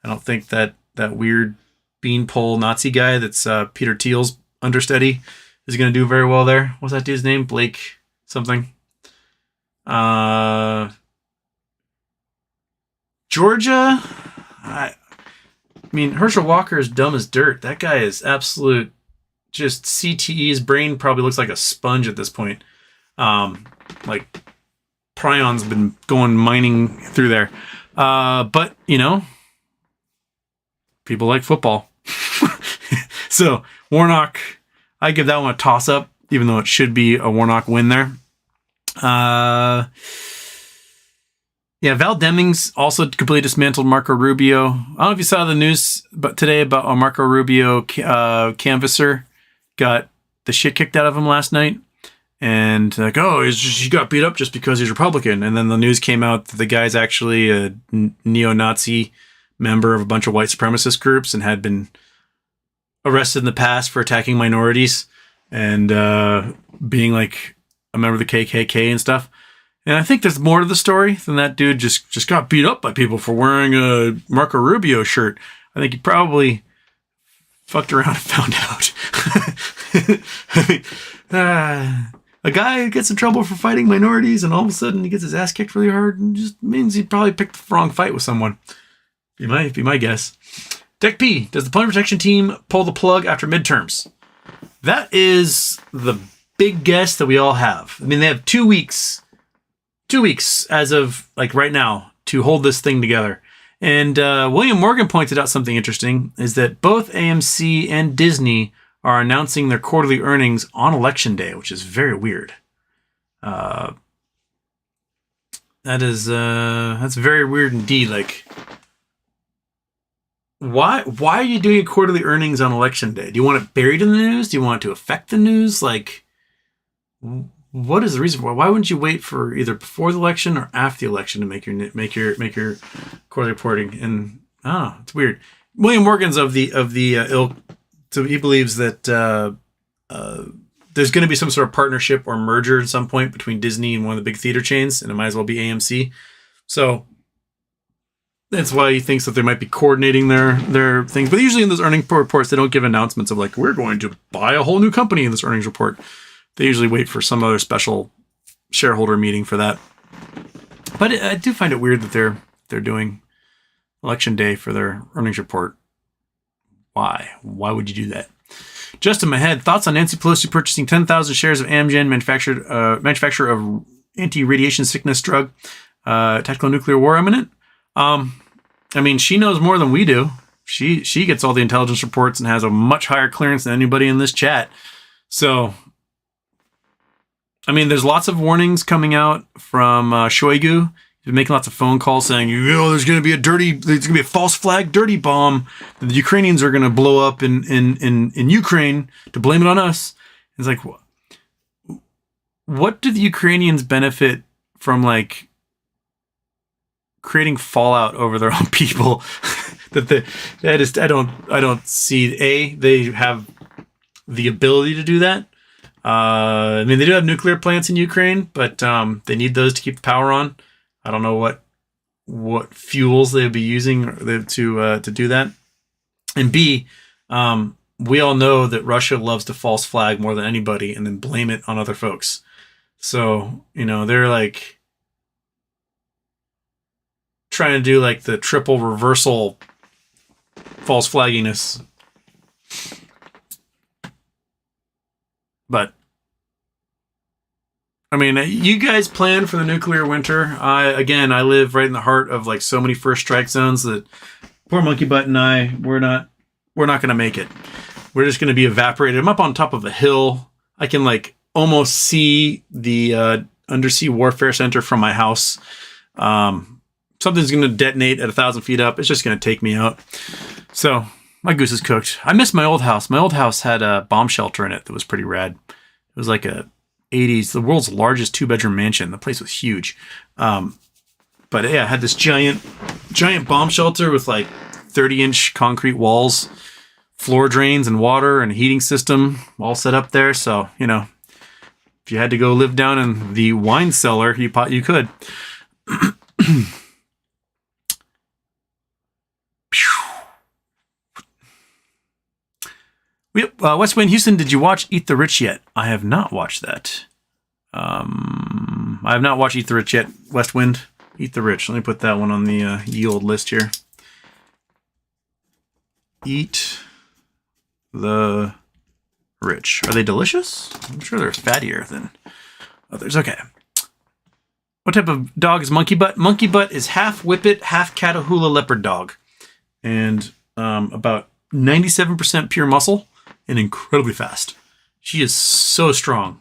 Speaker 1: I don't think that weird beanpole Nazi guy that's Peter Thiel's understudy is going to do very well there. What's that dude's name? Blake something. Georgia, I mean, Herschel Walker is dumb as dirt. That guy is absolute, just CTE's brain probably looks like a sponge at this point. Like Prion's been going mining through there. But, people like football. So Warnock, I give that one a toss-up, even though it should be a Warnock win there. Val Demings also completely dismantled Marco Rubio. I don't know if you saw the news today about Marco Rubio canvasser got the shit kicked out of him last night. And he got beat up just because he's Republican. And then the news came out that the guy's actually a neo-Nazi member of a bunch of white supremacist groups and had been arrested in the past for attacking minorities and being like a member of the KKK and stuff. And I think there's more to the story than that dude just got beat up by people for wearing a Marco Rubio shirt. I think he probably fucked around and found out. A guy who gets in trouble for fighting minorities and all of a sudden he gets his ass kicked really hard and just means he probably picked the wrong fight with someone. Be my guess. Deck P, does the Pony Protection team pull the plug after midterms? That is the big guess that we all have. I mean, they have 2 weeks as of like right now to hold this thing together. And William Morgan pointed out something interesting is that both AMC and Disney are announcing their quarterly earnings on election day, which is very weird. That's very weird indeed. Like, why are you doing quarterly earnings on election day? Do you want it buried in the news? Do you want it to affect the news? Like, what is the reason for it? Why wouldn't you wait for either before the election or after the election to make your quarterly reporting? And it's weird. William Morgan's of the ilk, so he believes that there's going to be some sort of partnership or merger at some point between Disney and one of the big theater chains, and it might as well be AMC. So that's why he thinks that they might be coordinating their things. But usually in those earnings reports, they don't give announcements of like, we're going to buy a whole new company in this earnings report. They usually wait for some other special shareholder meeting for that. But I do find it weird that they're doing election day for their earnings report. Why? Why would you do that? Just in my head, thoughts on Nancy Pelosi purchasing 10,000 shares of Amgen, manufacturer of anti-radiation sickness drug, tactical nuclear war imminent? I mean, she knows more than we do. She gets all the intelligence reports and has a much higher clearance than anybody in this chat. So, I mean, there's lots of warnings coming out from Shoigu. He's been making lots of phone calls saying, there's going to be a false flag dirty bomb that the Ukrainians are going to blow up in Ukraine to blame it on us. It's like, what do the Ukrainians benefit from, like, creating fallout over their own people? I don't see they have the ability to do that. I mean, they do have nuclear plants in Ukraine, but they need those to keep the power on. I don't know what fuels they'd be using to do that. And B, we all know that Russia loves to false flag more than anybody and then blame it on other folks. So, they're like trying to do like the triple reversal false flagginess. But I mean, you guys plan for the nuclear winter. I live right in the heart of like so many first strike zones that poor Monkey Butt and we're not going to make it. We're just going to be evaporated. I'm up on top of a hill. I can like almost see the undersea warfare center from my house. Something's going to detonate at 1,000 feet up. It's just going to take me out. So my goose is cooked. I miss my old house. My old house had a bomb shelter in it that was pretty rad. It was like the world's largest 2-bedroom mansion. The place was huge. But yeah, I had this giant bomb shelter with like 30-inch concrete walls, floor drains and water and a heating system all set up there. So, if you had to go live down in the wine cellar, you could. West Wind Houston, did you watch Eat the Rich yet? I have not watched that. I have not watched Eat the Rich yet. West Wind, Eat the Rich. Let me put that one on the ye old list here. Eat the Rich. Are they delicious? I'm sure they're fattier than others. Okay. What type of dog is Monkey Butt? Monkey Butt is half Whippet, half Catahoula leopard dog. And about 97% pure muscle and incredibly fast. She is so strong.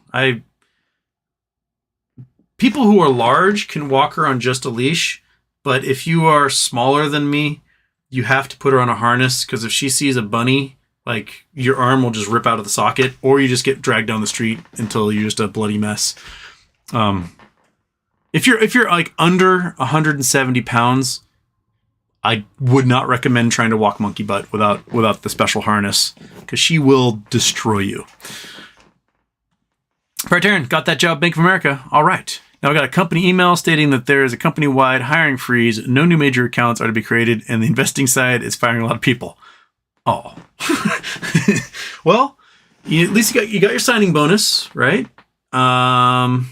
Speaker 1: People who are large can walk her on just a leash, but if you are smaller than me, you have to put her on a harness, because if she sees a bunny, like, your arm will just rip out of the socket, or you just get dragged down the street until you're just a bloody mess. If you're like under 170 pounds, I would not recommend trying to walk Monkey Butt without the special harness, because she will destroy you. Praetorian, got that job, Bank of America. All right. Now I got a company email stating that there is a company-wide hiring freeze. No new major accounts are to be created, and the investing side is firing a lot of people. Oh, well, at least you got your signing bonus, right? Sounds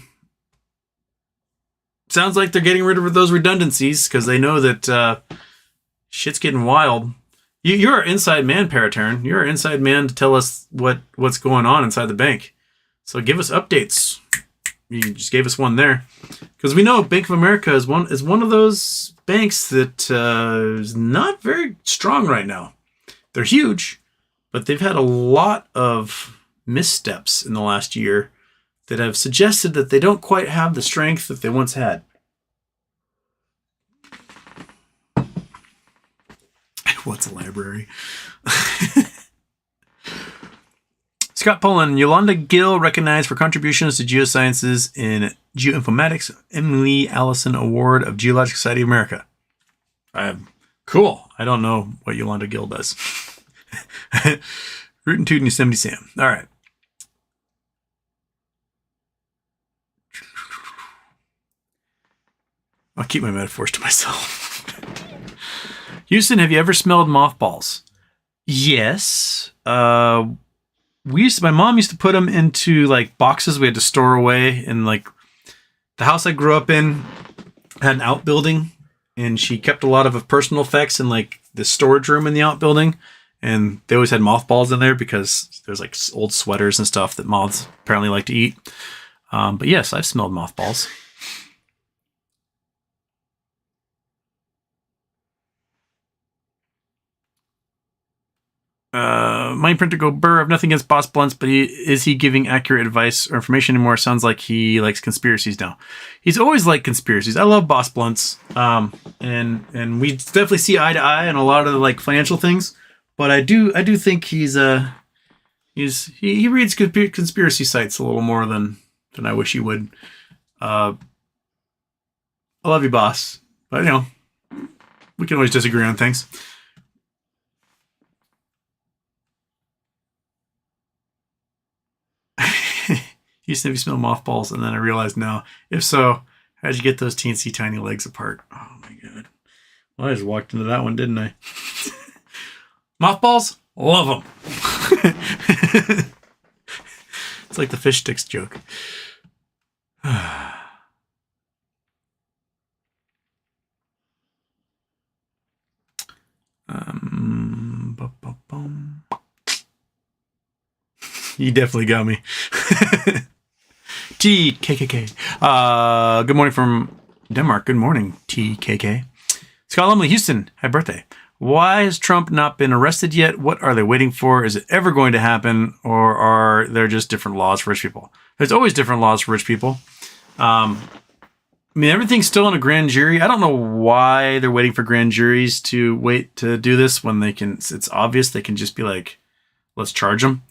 Speaker 1: like they're getting rid of those redundancies because they know that shit's getting wild. You're our inside man, Paratern. You're our inside man to tell us what's going on inside the bank. So give us updates. You just gave us one there, because we know Bank of America is one of those banks that is not very strong right now. They're huge, but they've had a lot of missteps in the last year that have suggested that they don't quite have the strength that they once had. What's a library? Scott Pullen, Yolanda Gill recognized for contributions to geosciences in geoinformatics, Emily Allison Award of Geological Society of America. Cool. I don't know what Yolanda Gill does. Rootin' Tootin' Yosemite Sam. All right. I'll keep my metaphors to myself. Houston, have you ever smelled mothballs? Yes. My mom used to put them into like boxes we had to store away, and like the house I grew up in had an outbuilding, and she kept a lot of personal effects in like the storage room in the outbuilding, and they always had mothballs in there because there's like old sweaters and stuff that moths apparently like to eat. But yes, I've smelled mothballs. Mind Printer go burr. I've nothing against Boss Blunts, but is he giving accurate advice or information anymore? Sounds like he likes conspiracies now. He's always liked conspiracies. I love Boss Blunts, and we definitely see eye to eye on a lot of the, like financial things. But I do think he reads conspiracy sites a little more than I wish he would. I love you, Boss, but you know we can always disagree on things. Used to smell mothballs, and then I realized now. If so, how'd you get those teensy tiny legs apart? Oh my god! Well, I just walked into that one, didn't I? Mothballs, love them. It's like the fish sticks joke. You definitely got me. TKKK. Good morning from Denmark. Good morning, TKK. Scott Lumley, Houston. Happy birthday. Why has Trump not been arrested yet? What are they waiting for? Is it ever going to happen? Or are there just different laws for rich people? There's always different laws for rich people. I mean, everything's still in a grand jury. I don't know why they're waiting for grand juries to wait to do this when they can. It's obvious they can just be like, let's charge them.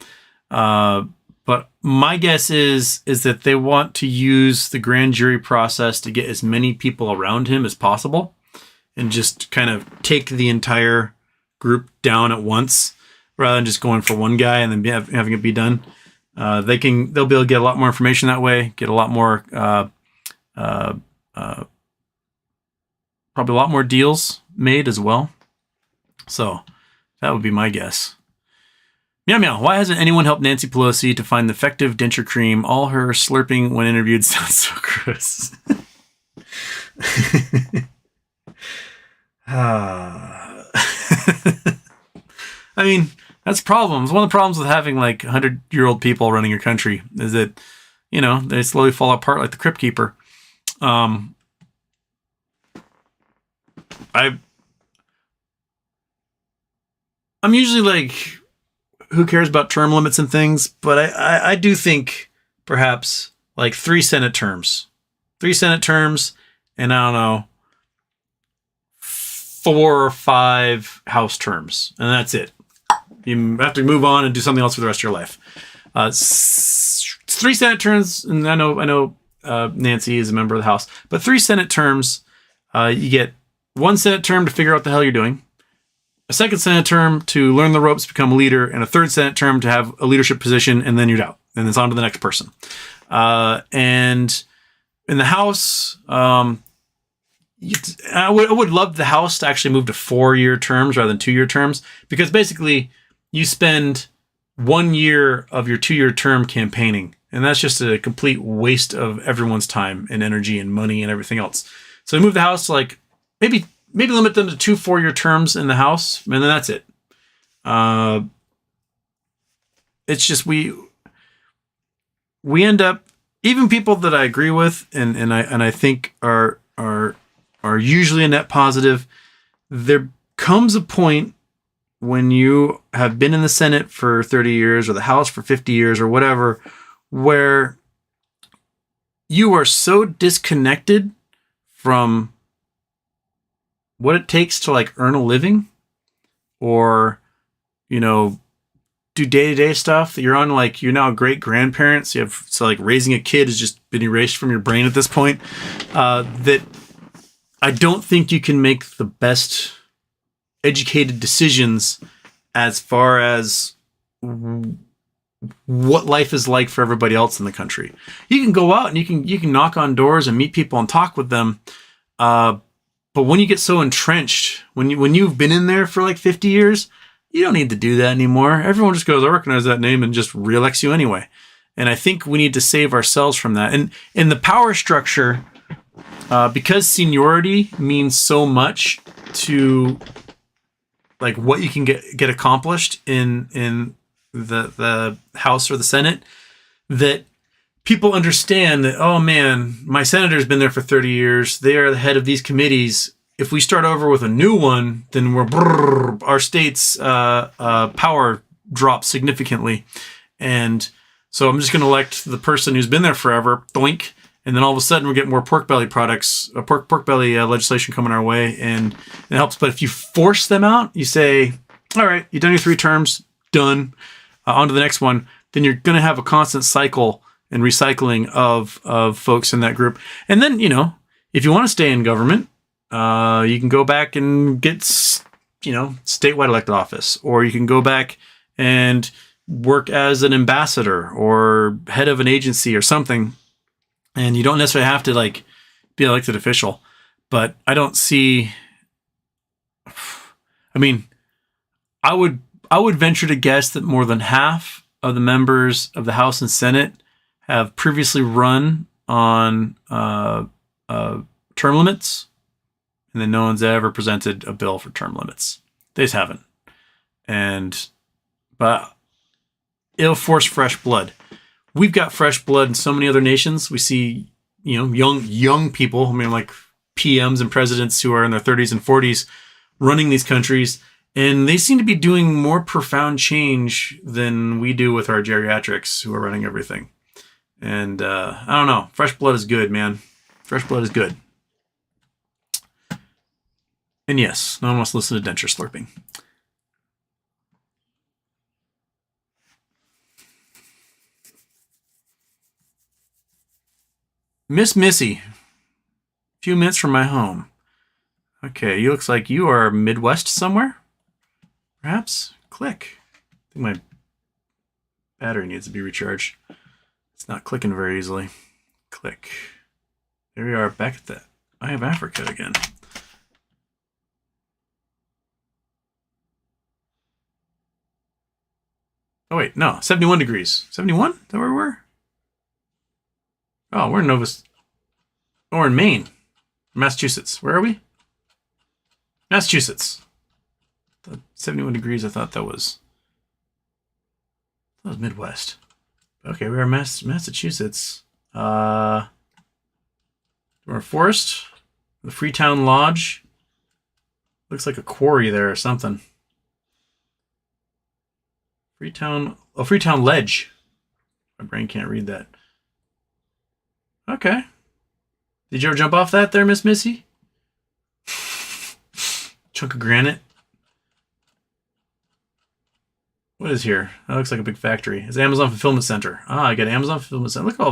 Speaker 1: But my guess is that they want to use the grand jury process to get as many people around him as possible and just kind of take the entire group down at once rather than just going for one guy and then having it be done. They'll be able to get a lot more information that way, get a lot more, probably a lot more deals made as well. So that would be my guess. Meow meow. Why hasn't anyone helped Nancy Pelosi to find the effective denture cream? All her slurping when interviewed sounds so gross. I mean, that's problems. One of the problems with having like 100-year-old people running your country is that, you know, they slowly fall apart like the Crypt Keeper. I'm usually like, who cares about term limits and things? But I do think perhaps like 3 Senate terms, and I don't know, 4 or 5 House terms, and that's it. You have to move on and do something else for the rest of your life. 3 Senate terms, and I know Nancy is a member of the House, but 3 Senate terms, you get 1 Senate term to figure out what the hell you're doing, a 2nd Senate term to learn the ropes, become a leader, and a 3rd Senate term to have a leadership position, and then you're out, and it's on to the next person. And In the House, I would love the House to actually move to 4-year terms rather than 2-year terms, because basically you spend 1 year of your 2-year term campaigning, and that's just a complete waste of everyone's time and energy and money and everything else. So move the House to like maybe limit them to 2 4-year terms in the House, and then that's it. It's just we end up, even people that I agree with and I think are usually a net positive. There comes a point when you have been in the Senate for 30 years or the House for 50 years or whatever, where you are so disconnected from what it takes to like earn a living or, do day-to-day stuff that you're on, like you're now great grandparents. So like raising a kid has just been erased from your brain at this point. That I don't think you can make the best educated decisions as far as what life is like for everybody else in the country. You can go out and you can knock on doors and meet people and talk with them. But when you get so entrenched, when you've been in there for like 50 years, you don't need to do that anymore. Everyone just goes, I recognize that name, and just reelects you anyway. And I think we need to save ourselves from that. And in the power structure, because seniority means so much to like what you can get accomplished in the House or the Senate, that people understand that, oh man, my senator's been there for 30 years. They are the head of these committees. If we start over with a new one, then our state's power drops significantly. And so I'm just going to elect the person who's been there forever, doink. And then all of a sudden we get more pork belly products, pork belly legislation coming our way, and it helps. But if you force them out, you say, all right, you've done your 3 terms, done, on to the next one, then you're going to have a constant cycle and recycling of folks in that group. And then, if you want to stay in government, you can go back and get, statewide elected office, or you can go back and work as an ambassador or head of an agency or something. And you don't necessarily have to like be an elected official, but I don't see, I would venture to guess that more than half of the members of the House and Senate have previously run on term limits, and then no one's ever presented a bill for term limits. They just haven't. But it'll force fresh blood. We've got fresh blood in so many other nations. We see, young people, like PMs and presidents who are in their 30s and 40s running these countries, and they seem to be doing more profound change than we do with our geriatrics who are running everything. And I don't know. Fresh blood is good, man. Fresh blood is good. And yes, no one wants to listen to denture slurping. Miss Missy, a few minutes from my home. Okay, you looks like you are Midwest somewhere. Perhaps? Click. I think my battery needs to be recharged. It's not clicking very easily. Click. There we are, back at the Eye of Africa again. Oh wait, no, 71 degrees. 71? Is that where we were? Oh, we're in we're in Maine. Massachusetts. Where are we? Massachusetts. 71 degrees, I thought that was Midwest. Okay, we're in Massachusetts. We're in Forest. The Freetown Lodge. Looks like a quarry there or something. Freetown Ledge. My brain can't read that. Okay. Did you ever jump off that there, Miss Missy? Chunk of granite. What is here? That looks like a big factory. It's Amazon Fulfillment Center. Ah, I got Amazon Fulfillment Center. Look at all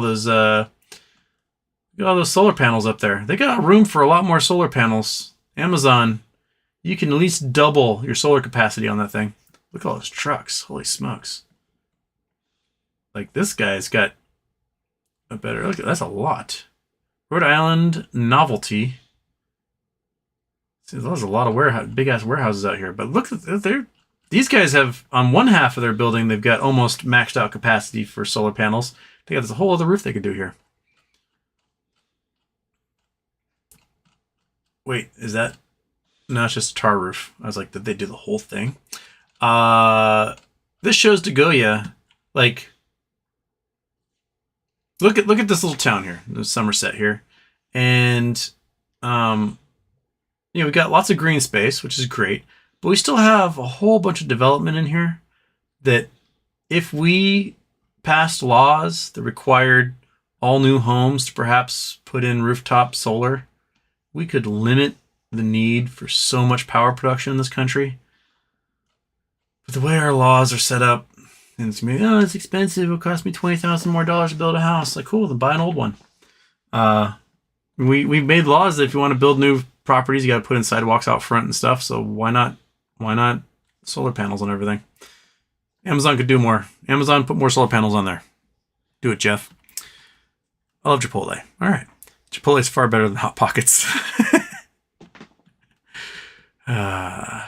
Speaker 1: those solar panels up there. They got room for a lot more solar panels. Amazon, you can at least double your solar capacity on that thing. Look at all those trucks. Holy smokes. Like, this guy's got a better... Look, that's a lot. Rhode Island novelty. See, there's a lot of big ass warehouses out here. But look, these guys have, on one half of their building, they've got almost maxed out capacity for solar panels. They got this whole other roof they could do here. Wait, is that? No, it's just a tar roof. I was like, did they do the whole thing? This shows Dagoya, like, look at this little town here, the Somerset here, and we got lots of green space, which is great, but we still have a whole bunch of development in here that, if we passed laws that required all new homes to perhaps put in rooftop solar, we could limit the need for so much power production in this country. But the way our laws are set up, and it's gonna be, it's expensive. It'll cost me $20,000 more to build a house. Like, cool, then buy an old one. We've made laws that if you want to build new properties, you got to put in sidewalks out front and stuff. So why not solar panels on everything? Amazon could do more. Amazon, put more solar panels on there. Do it, Jeff. I love Chipotle. All right. Chipotle is far better than Hot Pockets. Have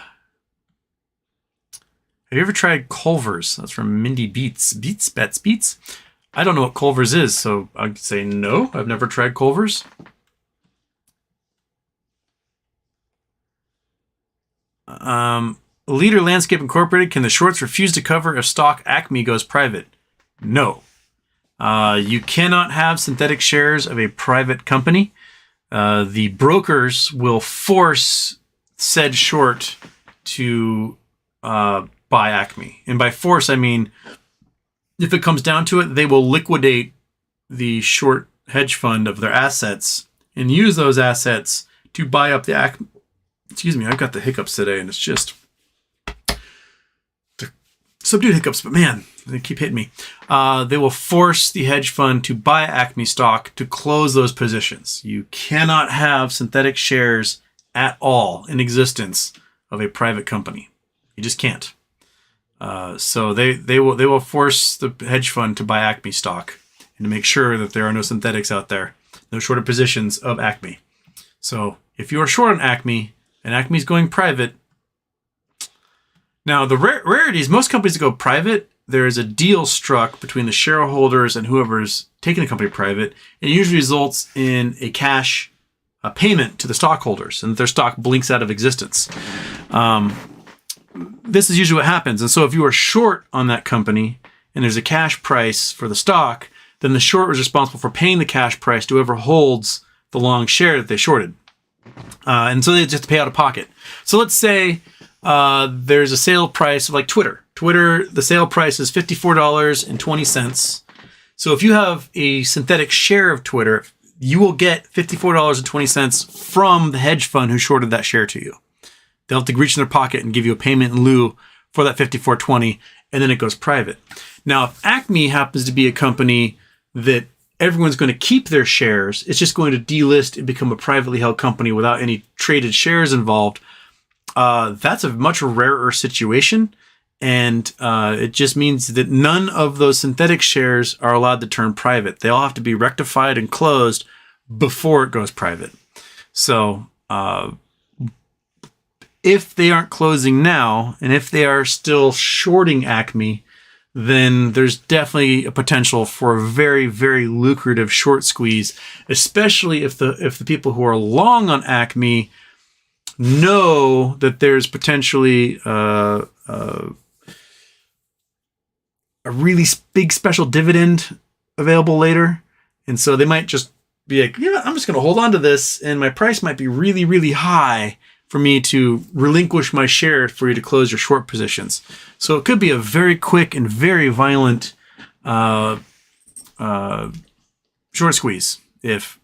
Speaker 1: you ever tried Culver's? That's from Mindy Beats. Beats. I don't know what Culver's is, so I'd say no. I've never tried Culver's. Leader Landscape Incorporated. Can the shorts refuse to cover if stock Acme goes private? No. You cannot have synthetic shares of a private company. The brokers will force said short to buy Acme. And by force, I mean, if it comes down to it, they will liquidate the short hedge fund of their assets and use those assets to buy up the Acme. Excuse me, I've got the hiccups today, and it's just subdued hiccups, but man, they keep hitting me. They will force the hedge fund to buy Acme stock to close those positions. You cannot have synthetic shares at all in existence of a private company. You just can't. So they will force the hedge fund to buy Acme stock and to make sure that there are no synthetics out there, no shorted positions of Acme. So if you are short on Acme and Acme is going private, now the rarities, most companies that go private, there is a deal struck between the shareholders and whoever's taking the company private. It usually results in a cash payment to the stockholders, and their stock blinks out of existence. This is usually what happens. And so if you are short on that company and there's a cash price for the stock, then the short is responsible for paying the cash price to whoever holds the long share that they shorted. And so they just have to pay out of pocket. So let's say there's a sale price of like Twitter. Twitter, the sale price is $54.20. So if you have a synthetic share of Twitter, you will get $54.20 from the hedge fund who shorted that share to you. They'll have to reach in their pocket and give you a payment in lieu for that $54.20, and then it goes private. Now, if Acme happens to be a company that everyone's going to keep their shares, it's just going to delist and become a privately held company without any traded shares involved. That's a much rarer situation, and it just means that none of those synthetic shares are allowed to turn private. They all have to be rectified and closed before it goes private. So if they aren't closing now, and if they are still shorting Acme, then there's definitely a potential for a very, very lucrative short squeeze, especially if the people who are long on Acme know that there's potentially a really big special dividend available later. And so they might just be like, I'm just going to hold on to this, and my price might be really, really high for me to relinquish my share for you to close your short positions. So it could be a very quick and very violent short squeeze if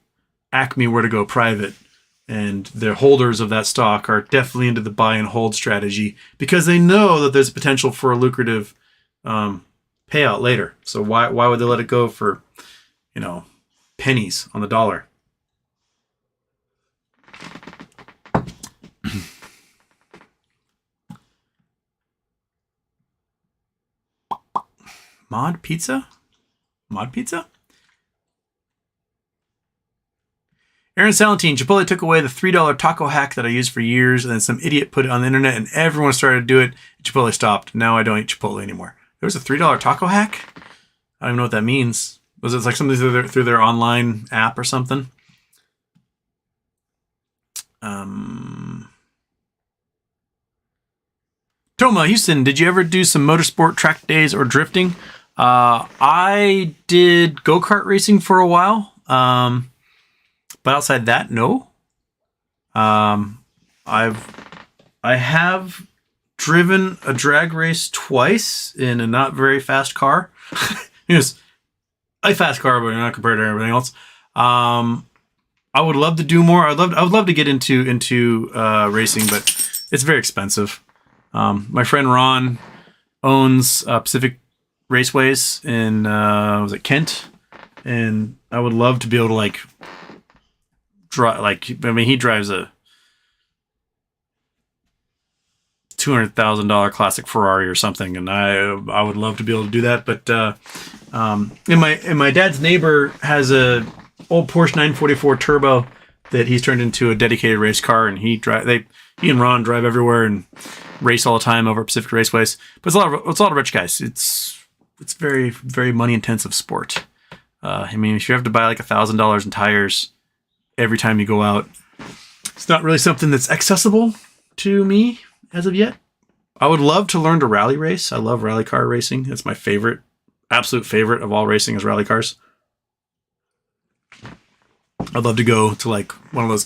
Speaker 1: Acme were to go private, and the holders of that stock are definitely into the buy and hold strategy because they know that there's potential for a lucrative payout later. So why would they let it go for, pennies on the dollar? Mod pizza? Aaron Salentine, Chipotle took away the $3 taco hack that I used for years, and then some idiot put it on the internet, and everyone started to do it. Chipotle stopped. Now I don't eat Chipotle anymore. There was a $3 taco hack? I don't even know what that means. Was it like something through their online app or something? Toma, Houston, did you ever do some motorsport track days or drifting? I did go-kart racing for a while. But outside that, no. I have driven a drag race twice in a not very fast car. It was a fast car, but not compared to everything else. I would love to do more. I would love to get into racing, but it's very expensive. My friend Ron owns Pacific Raceways in was it Kent, and I would love to be able to like drive. Like, I mean, he drives a $200,000 classic Ferrari or something, and I would love to be able to do that. But and my dad's neighbor has a old Porsche 944 Turbo that he's turned into a dedicated race car, and he and Ron drive everywhere and race all the time over at Pacific Raceways. But it's a lot of rich guys. It's very, very money intensive sport. I mean, if you have to buy like $1,000 in tires every time you go out, it's not really something that's accessible to me as of yet. I would love to learn to rally race. I love rally car racing. It's my favorite, absolute favorite of all racing is rally cars. I'd love to go to like one of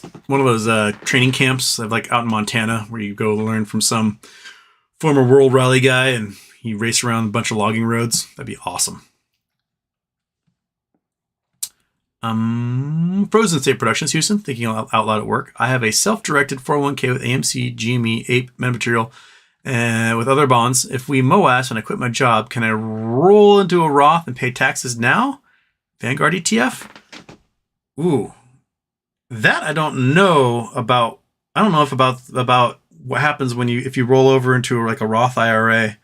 Speaker 1: those training camps like out in Montana where you go learn from some former world rally guy and he race around a bunch of logging roads. That'd be awesome. Frozen State Productions, Houston, thinking out loud at work. I have a self-directed 401k with AMC, GME, APE, metamaterial, and with other bonds. If we MOAS and I quit my job, can I roll into a Roth and pay taxes now? Vanguard ETF? Ooh, that I don't know about. I don't know about what happens if you roll over into like a Roth IRA,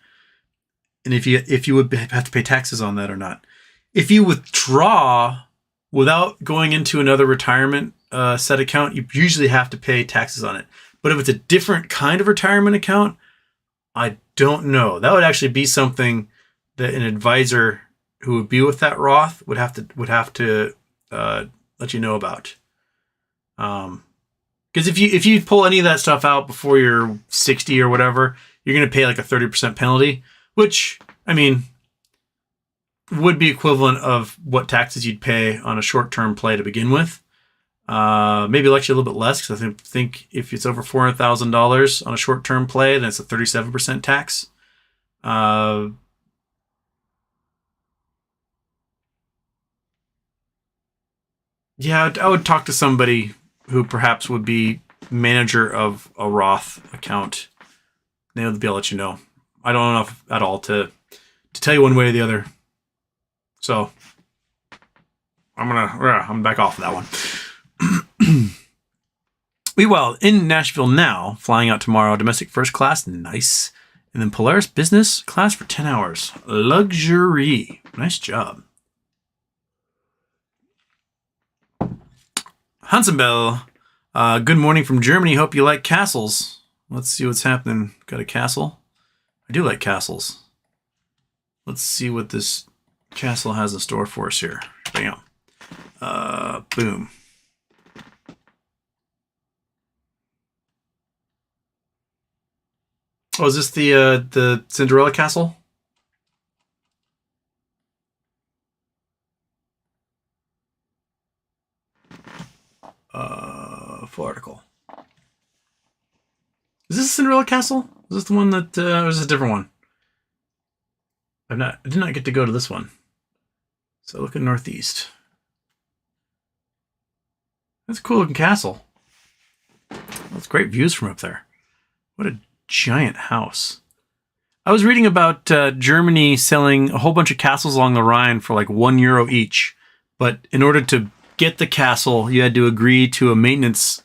Speaker 1: and if you would have to pay taxes on that or not. If you withdraw without going into another retirement set account, you usually have to pay taxes on it. But if it's a different kind of retirement account, I don't know. That would actually be something that an advisor who would be with that Roth would have to let you know about. Because if you pull any of that stuff out before you're 60 or whatever, you're going to pay like a 30% penalty, which, I mean, would be equivalent of what taxes you'd pay on a short-term play to begin with. Maybe actually a little bit less, because I think if it's over $400,000 on a short-term play, then it's a 37% tax. Yeah, I would talk to somebody who perhaps would be manager of a Roth account. They would be able to let you know. I don't know enough at all to tell you one way or the other. So I'm back off of that one. Well, in Nashville now, flying out tomorrow, domestic first class, nice. And then Polaris business class for 10 hours. Luxury. Nice job. Hansenbell, good morning from Germany. Hope you like castles. Let's see what's happening. Got a castle? I do like castles. Let's see what this castle has in store for us here. Bam. Boom. Oh, is this the Cinderella castle? Full article. Is this Cinderella castle? Is this the one that or is this a different one? I did not get to go to this one. So look at northeast. That's a cool looking castle. That's great views from up there. What a giant house. I was reading about Germany selling a whole bunch of castles along the Rhine for like €1 each. But in order to get the castle, you had to agree to a maintenance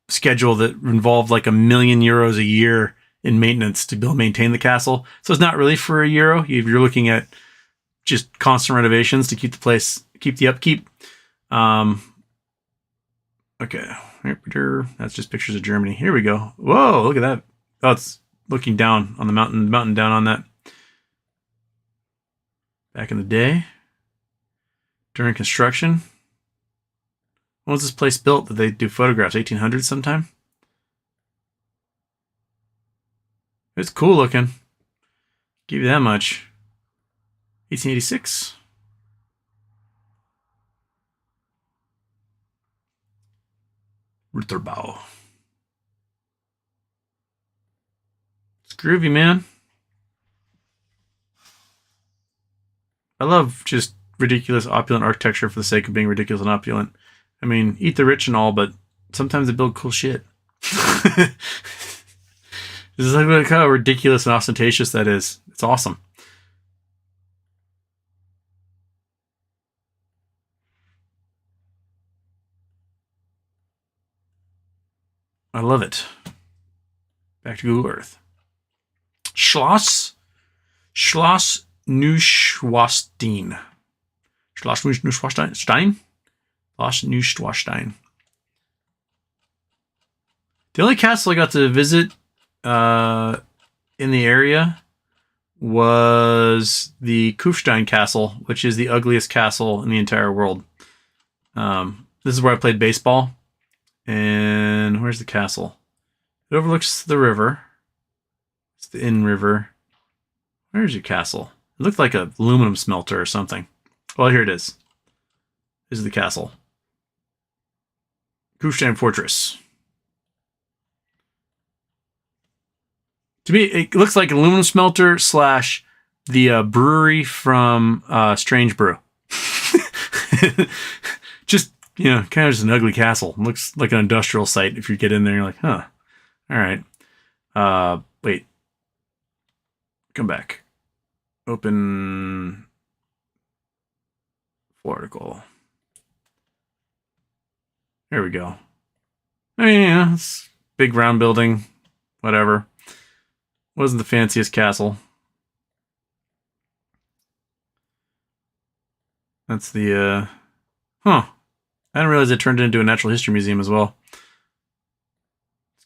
Speaker 1: schedule that involved like €1 million a year in maintenance to be able to maintain the castle. So it's not really for €1. You're looking at just constant renovations to keep the upkeep. Okay. That's just pictures of Germany. Here we go. Whoa, look at that. Oh, it's looking down on the mountain down on that. Back in the day, during construction. When was this place built? Did they do photographs? 1800s sometime? It's cool looking. Give you that much. 1886. Ruterbau. It's groovy, man. I love just ridiculous, opulent architecture for the sake of being ridiculous and opulent. I mean, eat the rich and all, but sometimes they build cool shit. This is like how ridiculous and ostentatious that is. It's awesome. I love it. Back to Google Earth. Schloss Neuschwanstein. Schloss Neuschwanstein. The only castle I got to visit in the area was the Kufstein Castle, which is the ugliest castle in the entire world. This is where I played baseball. And where's the castle? It overlooks the river. It's the Inn River. Where's your castle? It looked like an aluminum smelter or something. Well, here it is. This is the castle. Kufstein Fortress. To me, it looks like an aluminum smelter slash the brewery from Strange Brew. Just, kind of just an ugly castle. It looks like an industrial site. If you get in there, you're like, huh. All right. Wait. Come back. Open full article. There we go. I mean, it's big round building. Whatever. Wasn't the fanciest castle. That's the, I didn't realize it turned it into a natural history museum as well.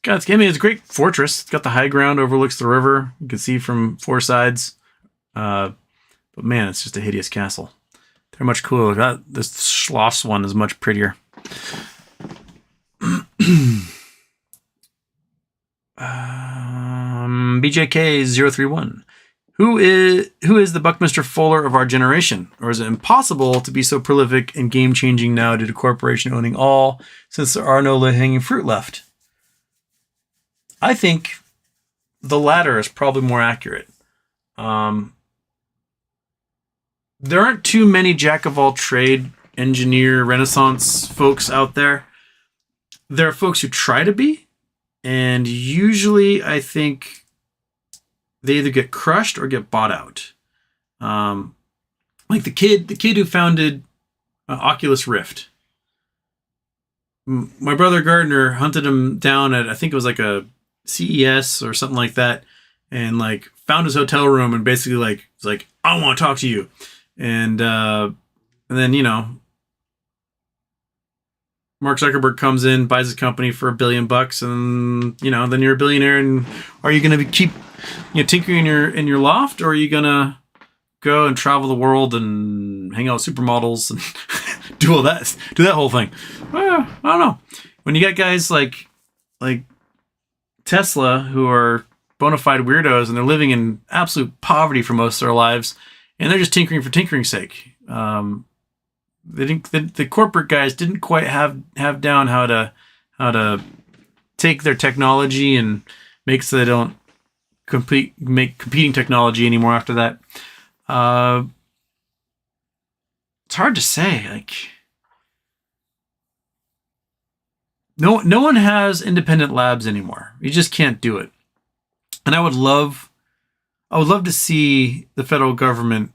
Speaker 1: It's a great fortress. It's got the high ground, overlooks the river. You can see from four sides. But man, it's just a hideous castle. They're much cooler. This Schloss one is much prettier. BJK031. Who is the Buckminster Fuller of our generation? Or is it impossible to be so prolific and game-changing now due to corporation owning all, since there are no low-hanging fruit left? I think the latter is probably more accurate. There aren't too many jack-of-all-trade engineer renaissance folks out there. There are folks who try to be, and usually I think they either get crushed or get bought out. Like the kid who founded Oculus Rift. My brother Gardner hunted him down at, I think it was like a CES or something like that, and like found his hotel room and basically was like, I want to talk to you. And then, Mark Zuckerberg comes in, buys his company for $1 billion, and then you're a billionaire. And are you going to keep tinkering in your loft, or are you going to go and travel the world and hang out with supermodels and do that whole thing? Well, I don't know. When you got guys like Tesla who are bona fide weirdos and they're living in absolute poverty for most of their lives, and they're just tinkering for tinkering's sake. The corporate guys didn't quite have down how to take their technology and make so they don't make competing technology anymore after that. It's hard to say. No one has independent labs anymore. You just can't do it. And I would love to see the federal government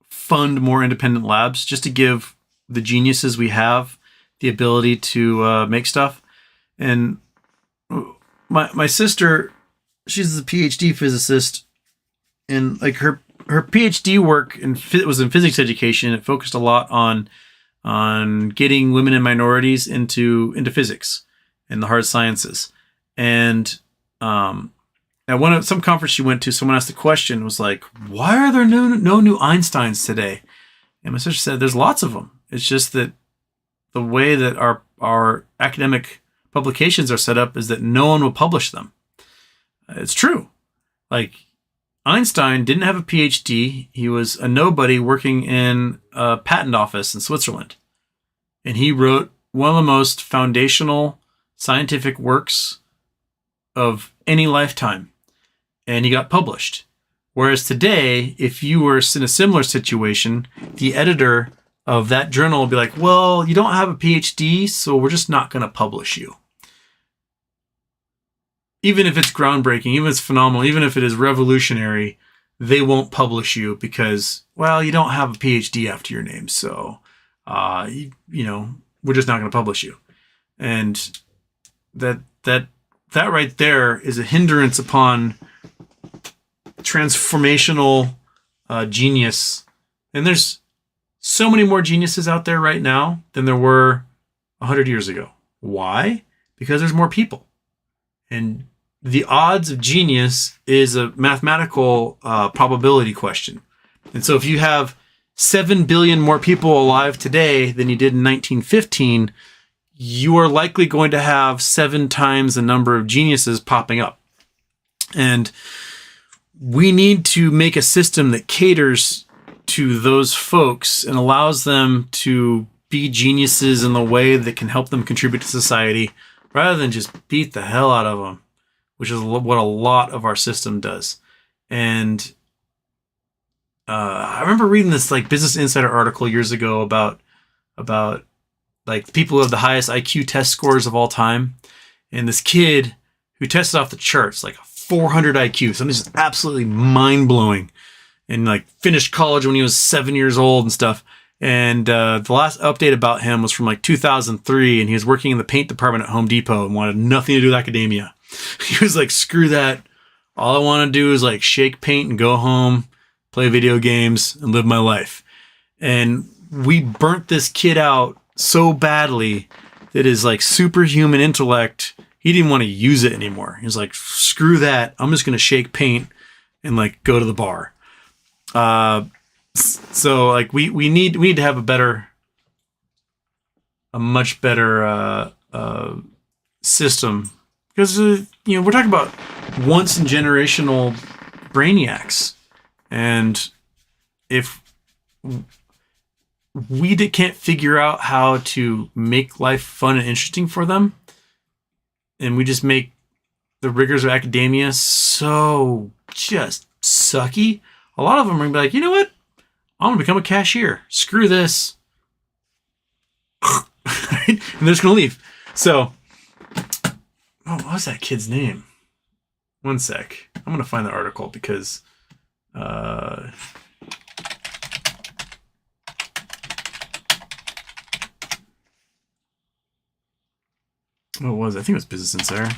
Speaker 1: fund more independent labs just to give the geniuses we have the ability to make stuff. And my sister, she's a PhD physicist, and like her PhD work was in physics education. It focused a lot on on getting women and minorities into physics and the hard sciences. And at some conference she went to, someone asked the question, was like, why are there no new Einsteins today? And my sister said, there's lots of them. It's just that the way that our academic publications are set up is that no one will publish them. It's true. Like, Einstein didn't have a PhD. He was a nobody working in a patent office in Switzerland. And he wrote one of the most foundational scientific works of any lifetime. And he got published. Whereas today, if you were in a similar situation, the editor of that journal will be like, well, you don't have a PhD, so we're just not going to publish you. Even if it's groundbreaking, even if it's phenomenal, even if it is revolutionary, they won't publish you because, well, you don't have a PhD after your name. So, we're just not going to publish you. And that right there is a hindrance upon transformational genius. And there's so many more geniuses out there right now than there were 100 years ago. Why? Because there's more people. And the odds of genius is a mathematical probability question. And so if you have 7 billion more people alive today than you did in 1915, you are likely going to have 7 times the number of geniuses popping up. And we need to make a system that caters to those folks and allows them to be geniuses in the way that can help them contribute to society rather than just beat the hell out of them, which is what a lot of our system does. And I remember reading this like Business Insider article years ago about like people who have the highest IQ test scores of all time. And this kid who tested off the charts, like 400 IQ, something just absolutely mind-blowing, and like finished college when he was 7 years old and stuff. And the last update about him was from like 2003, and he was working in the paint department at Home Depot and wanted nothing to do with academia. He was like, screw that. All I want to do is like shake paint and go home, play video games, and live my life. And we burnt this kid out so badly that his like superhuman intellect, he didn't want to use it anymore. He was like, screw that. I'm just going to shake paint and like go to the bar. So like we need to have a much better system, because we're talking about once in generational brainiacs, and if we can't figure out how to make life fun and interesting for them, and we just make the rigors of academia so just sucky, a lot of them are gonna be like, you know what? I'm gonna become a cashier. Screw this. And they're just gonna leave. So, what was that kid's name? One sec. I'm gonna find the article because what was it? I think it was Business Insider.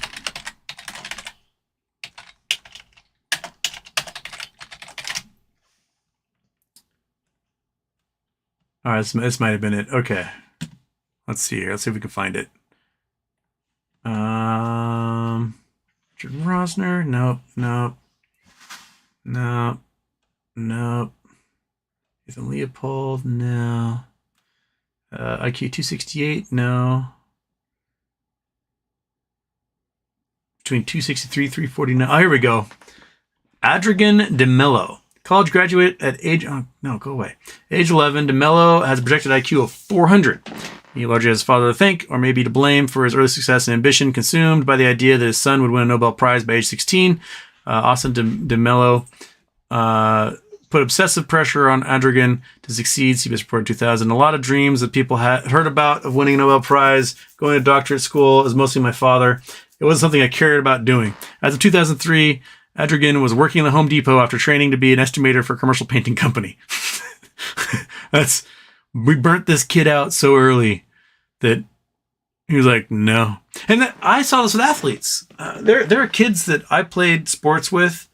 Speaker 1: All right, this might have been it. Okay. Let's see here. Let's see if we can find it. Richard Rosner. Nope. Ethan Leopold. No. IQ 268. No. Between 263 349. Oh, here we go. Adrigan DeMello. College graduate at age 11, DeMello has a projected IQ of 400. He largely has his father to thank, or maybe to blame, for his early success and ambition, consumed by the idea that his son would win a Nobel Prize by age 16. Austin DeMello put obsessive pressure on Adrigan to succeed. CBS reported in 2000. A lot of dreams that people had heard about of winning a Nobel Prize, going to doctorate school, is mostly my father. It wasn't something I cared about doing. As of 2003, Adrigan was working in the Home Depot after training to be an estimator for a commercial painting company. We burnt this kid out so early that he was like, no. And I saw this with athletes. There are kids that I played sports with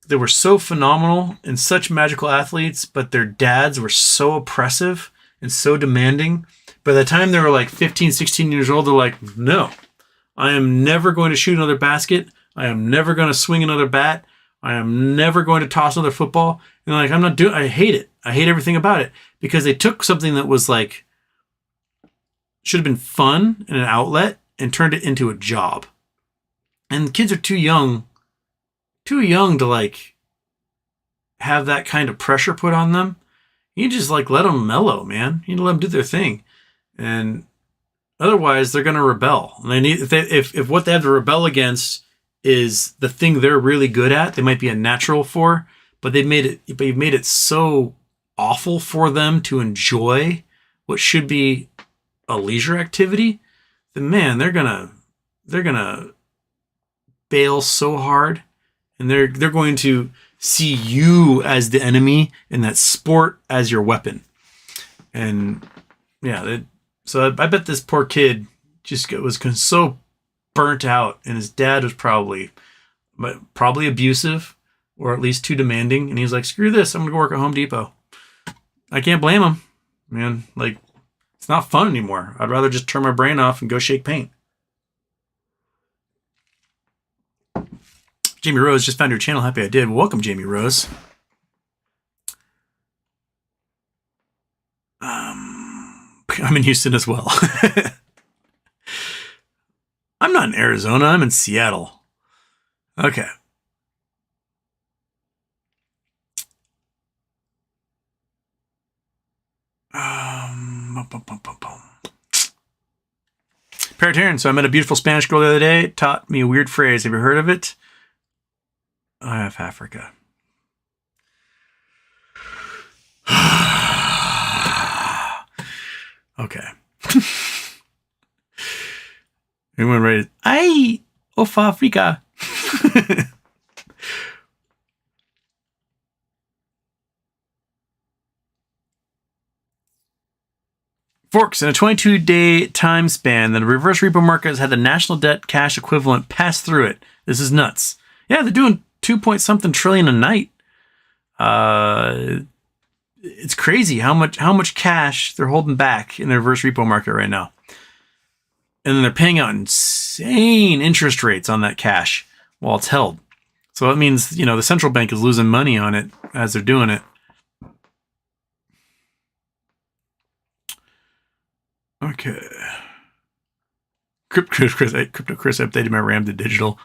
Speaker 1: that were so phenomenal and such magical athletes, but their dads were so oppressive and so demanding. By the time they were like 15, 16 years old, they're like, no, I am never going to shoot another basket. I am never going to swing another bat. I am never going to toss another football. And like, I hate it. I hate everything about it because they took something that was like, should have been fun and an outlet and turned it into a job. And kids are too young to like have that kind of pressure put on them. You just like let them mellow, man. You need to let them do their thing. And otherwise they're going to rebel. And they need, if what they have to rebel against is the thing they're really good at, they might be a natural for, but you've made it so awful for them to enjoy what should be a leisure activity, then man, they're gonna bail so hard, and they're going to see you as the enemy and that sport as your weapon. And yeah, so I bet this poor kid just was so burnt out, and his dad was probably abusive or at least too demanding, and he's like, screw this, I'm gonna go work at Home Depot. I can't blame him, man. Like, it's not fun anymore. I'd rather just turn my brain off and go shake paint. Jamie Rose just found your channel. Happy I did. Welcome, Jamie Rose. I'm in Houston as well. I'm not in Arizona. I'm in Seattle. Okay. Paratarian. So I met a beautiful Spanish girl the other day. Taught me a weird phrase. Have you heard of it? I have Africa. Okay. Everyone ready? Ay, of Africa. Forks, in a 22-day time span, the reverse repo market has had the national debt cash equivalent pass through it. This is nuts. Yeah, they're doing 2-point-something trillion a night. It's crazy how much cash they're holding back in the reverse repo market right now. And then they're paying out insane interest rates on that cash while it's held. So that means, the central bank is losing money on it as they're doing it. Okay. Crypto Chris updated my RAM to digital.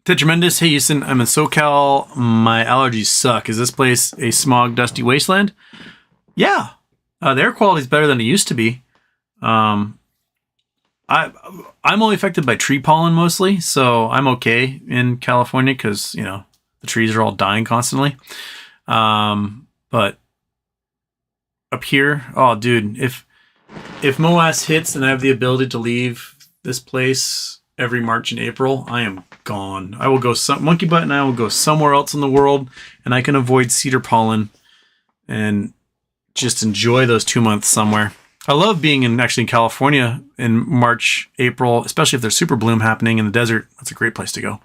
Speaker 1: Ted Tremendous. Hey, Houston, I'm in SoCal. My allergies suck. Is this place a smog, dusty wasteland? Yeah. The air quality is better than it used to be. I'm only affected by tree pollen mostly, so I'm okay in California because, the trees are all dying constantly. But up here, oh, dude, if MOAS hits and I have the ability to leave this place every March and April, I am gone. I will go Monkey Butt and I will go somewhere else in the world, and I can avoid cedar pollen and just enjoy those 2 months somewhere. I love being in California in March, April, especially if there's super bloom happening in the desert. That's a great place to go.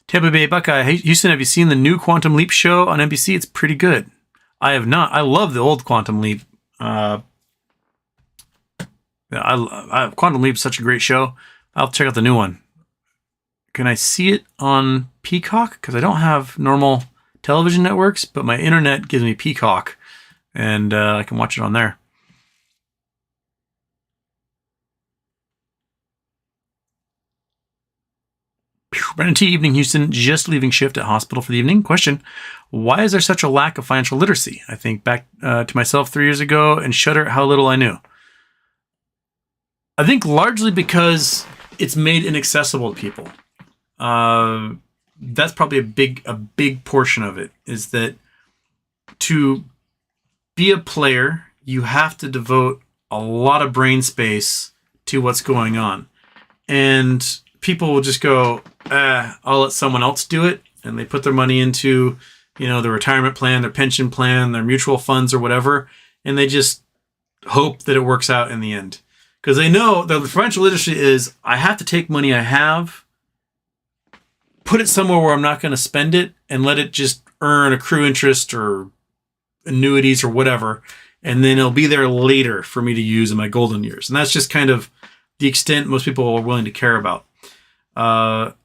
Speaker 1: Tampa Bay Buckeye. Hey, Houston, have you seen the new Quantum Leap show on NBC? It's pretty good. I have not. I love the old Quantum Leap. Quantum Leap is such a great show. I'll check out the new one. Can I see it on Peacock? Because I don't have normal television networks, but my internet gives me Peacock, and I can watch it on there. Brandon T. Evening, Houston. Just leaving shift at hospital for the evening. Question: why is there such a lack of financial literacy? I think back to myself 3 years ago and shudder at how little I knew. I think largely because it's made inaccessible to people. That's probably a big portion of it, is that to be a player, you have to devote a lot of brain space to what's going on. And people will just go, I'll let someone else do it. And they put their money into, their retirement plan, their pension plan, their mutual funds or whatever. and they just hope that it works out in the end. Because they know the financial industry is, I have to take money I have, put it somewhere where I'm not going to spend it, and let it just earn accrue interest or annuities or whatever. And then it'll be there later for me to use in my golden years. And that's just kind of the extent most people are willing to care about. And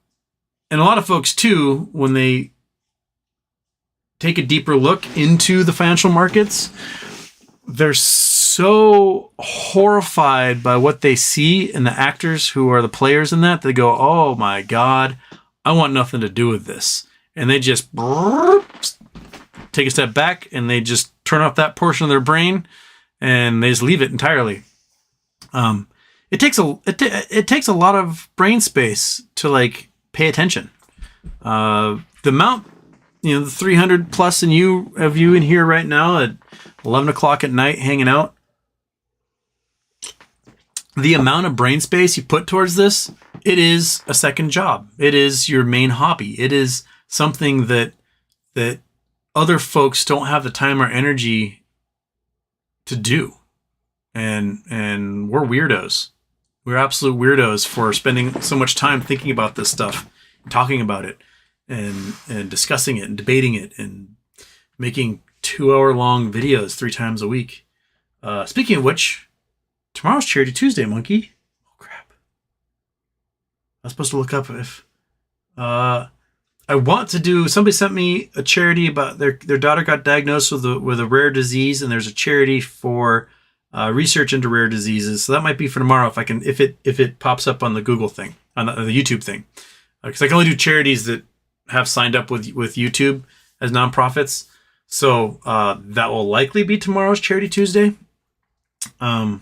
Speaker 1: a lot of folks, too, when they take a deeper look into the financial markets, they're so horrified by what they see in the actors who are the players in that. They go, oh my God, I want nothing to do with this. And they just take a step back and they just turn off that portion of their brain and they just leave it entirely. It takes a lot of brain space to like pay attention. The amount, the 300 plus of you in here right now at 11 o'clock at night hanging out, the amount of brain space you put towards this, it is a second job. It is your main hobby. It is something that other folks don't have the time or energy to do. And we're weirdos. We're absolute weirdos for spending so much time thinking about this stuff, talking about it, and discussing it and debating it and making 2-hour-long videos 3 times a week. Speaking of which, tomorrow's Charity Tuesday, monkey. Oh, crap. I was supposed to look up if... I want to do... Somebody sent me a charity about their daughter got diagnosed with a rare disease, and there's a charity for research into rare diseases. So that might be for tomorrow if it pops up on the Google thing, on the YouTube thing. Because I can only do charities that have signed up with YouTube as nonprofits. So that will likely be tomorrow's Charity Tuesday. Yeah,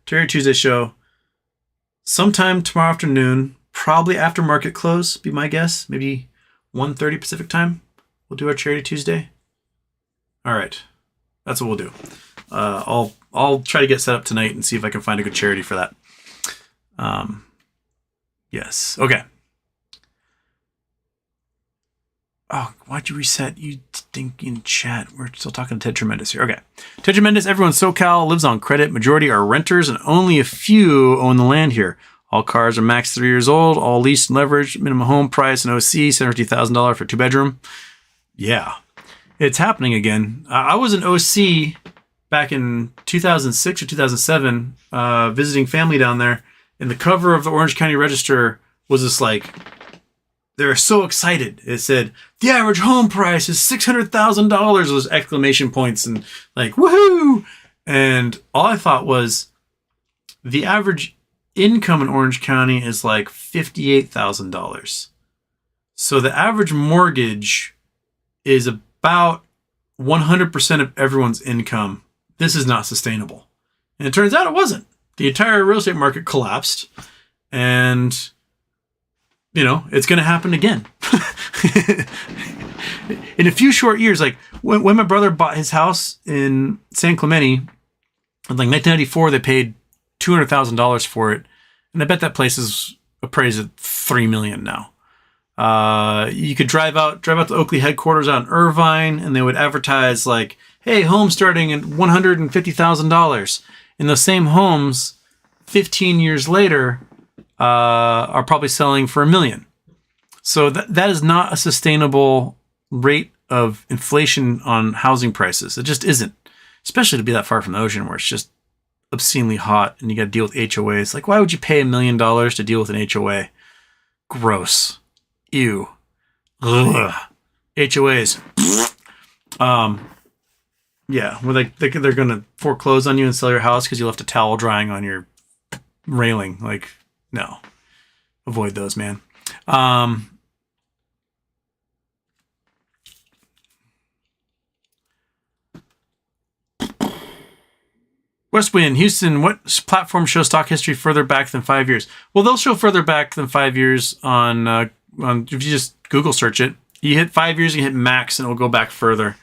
Speaker 1: Charity Tuesday show. Sometime tomorrow afternoon, probably after market close, be my guess. Maybe 1:30 Pacific time. We'll do our Charity Tuesday. All right, that's what we'll do. I'll try to get set up tonight and see if I can find a good charity for that. Yes. Okay. Oh, why'd you reset? You stinking chat. We're still talking to Ted Tremendous here. Okay. Ted Tremendous, everyone in SoCal lives on credit. Majority are renters and only a few own the land here. All cars are max 3 years old. All leased and leveraged. Minimum home price and OC, $70,000 for 2-bedroom. Yeah. It's happening again. I was an OC back in 2006 or 2007 visiting family down there. And the cover of the Orange County Register was just like... They were so excited. It said, the average home price is $600,000. Those exclamation points and like, woohoo! And all I thought was, the average income in Orange County is like $58,000. So the average mortgage is about 100% of everyone's income. This is not sustainable. And it turns out it wasn't. The entire real estate market collapsed. And... it's going to happen again. In a few short years, like when my brother bought his house in San Clemente, in like 1994, they paid $200,000 for it. And I bet that place is appraised at $3 million now. You could drive out to Oakley headquarters out in Irvine, and they would advertise like, hey, home starting at $150,000. And those same homes, 15 years later, are probably selling for $1 million. So that is not a sustainable rate of inflation on housing prices. It just isn't, especially to be that far from the ocean where it's just obscenely hot and you got to deal with HOAs. Like, why would you pay $1 million to deal with an HOA? Gross. Ew. Ugh. HOAs. Yeah, where they're going to foreclose on you and sell your house because you left a towel drying on your railing. Like, no, avoid those, man. Westwind, Houston, what platform shows stock history further back than 5 years? Well, they'll show further back than 5 years on if you just Google search it. You hit 5 years, you hit max, and it'll go back further.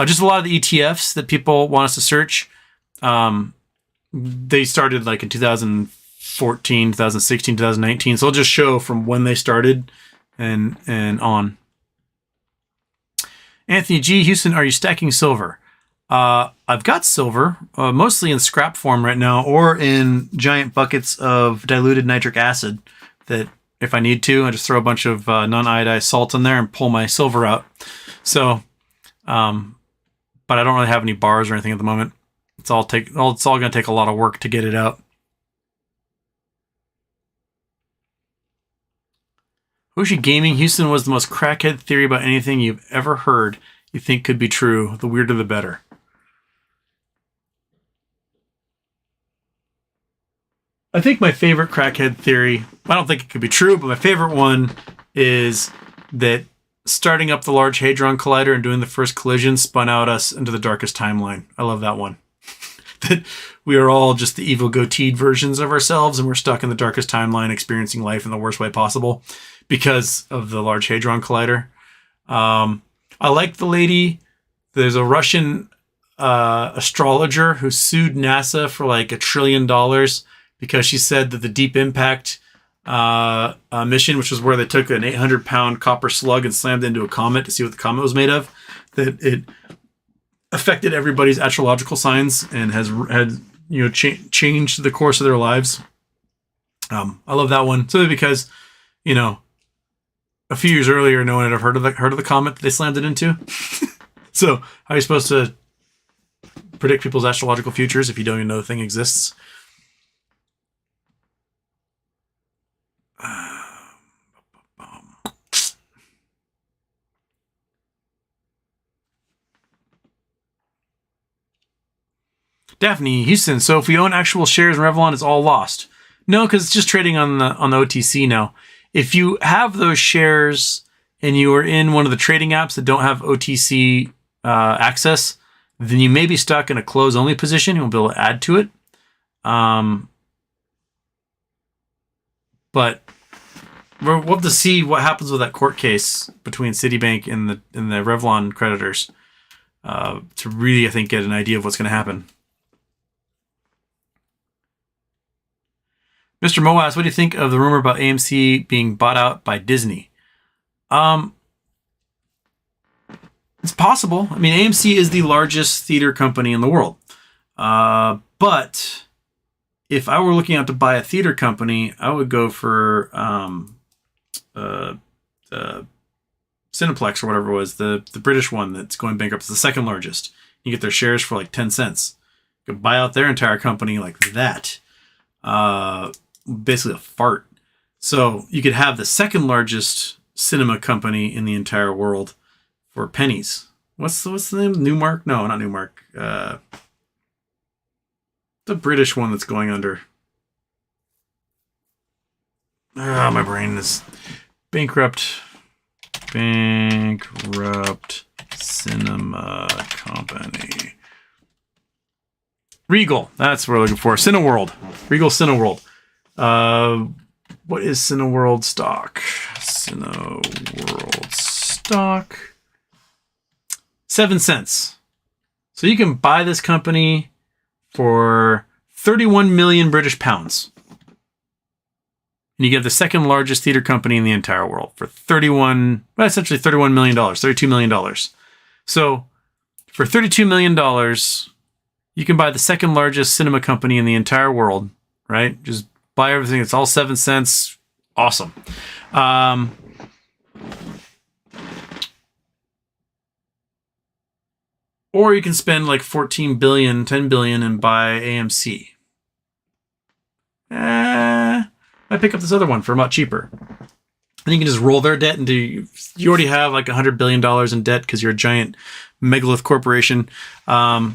Speaker 1: Just a lot of the ETFs that people want us to search, they started like in 2014, 2016, 2019. So it'll just show from when they started and on. Anthony G. Houston, are you stacking silver? I've got silver, mostly in scrap form right now, or in giant buckets of diluted nitric acid that if I need to, I just throw a bunch of non-iodized salt in there and pull my silver out. So, but I don't really have any bars or anything at the moment. It's all going to take a lot of work to get it out. Hoshi Gaming, Houston was the most crackhead theory about anything you've ever heard you think could be true. The weirder the better. I think my favorite crackhead theory, I don't think it could be true, but my favorite one is that starting up the Large Hadron Collider and doing the first collision spun out us into the darkest timeline. I love that one. That we are all just the evil goateed versions of ourselves, and we're stuck in the darkest timeline experiencing life in the worst way possible because of the Large Hadron Collider. I like the lady. There's a Russian astrologer who sued NASA for like $1 trillion because she said that the Deep Impact mission, which was where they took an 800-pound copper slug and slammed it into a comet to see what the comet was made of, that it affected everybody's astrological signs and had changed the course of their lives. I love that one simply because a few years earlier no one had heard of the comet that they slammed it into. So how are you supposed to predict people's astrological futures if you don't even know the thing exists? Daphne, Houston. So if we own actual shares in Revlon, it's all lost. No, because it's just trading on the OTC now. If you have those shares and you are in one of the trading apps that don't have OTC access, then you may be stuck in a close-only position. You won't be able to add to it. But we'll have to see what happens with that court case between Citibank and the Revlon creditors to really, I think, get an idea of what's going to happen. Mr. Moas, what do you think of the rumor about AMC being bought out by Disney? It's possible. I mean, AMC is the largest theater company in the world. But if I were looking out to buy a theater company, I would go for Cineplex or whatever it was, the British one that's going bankrupt. It's the second largest. You get their shares for like 10 cents. You could buy out their entire company like that. Basically a fart. So you could have the second largest cinema company in the entire world for pennies. What's the name? Newmark? No, not Newmark. The British one that's going under. My brain is bankrupt. Bankrupt cinema company. Regal. That's what we're looking for. Cineworld. Regal Cineworld. What is Cineworld stock? Cineworld stock. 7 cents. So you can buy this company for 31 million British pounds. And you get the second largest theater company in the entire world for essentially $31 million, $32 million. So for $32 million, you can buy the second largest cinema company in the entire world, right? Just buy everything. It's all 7 cents. Awesome. Or you can spend like 14 billion, 10 billion and buy AMC. I pick up this other one for a lot cheaper. And you can just roll their debt into, you already have like $100 billion in debt because you're a giant megalith corporation. And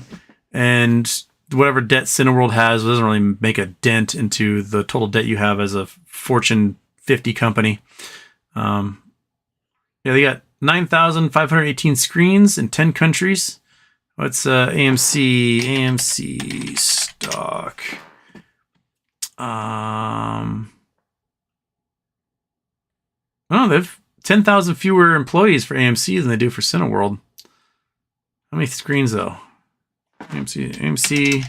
Speaker 1: whatever debt Cineworld has doesn't really make a dent into the total debt you have as a Fortune 50 company. They got 9,518 screens in 10 countries. What's AMC? AMC stock. They have 10,000 fewer employees for AMC than they do for Cineworld. How many screens though? AMC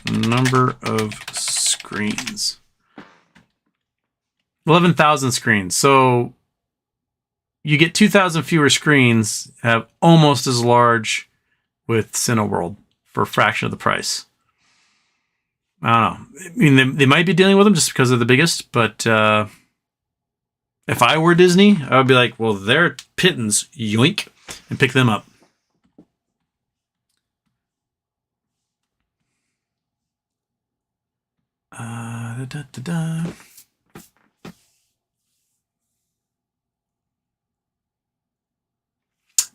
Speaker 1: number of screens. 11,000 screens. So you get 2,000 fewer screens, have almost as large with Cineworld for a fraction of the price. I don't know. I mean, they might be dealing with them just because they're the biggest, but if I were Disney, I would be like, well, they're pittance, yoink, and pick them up.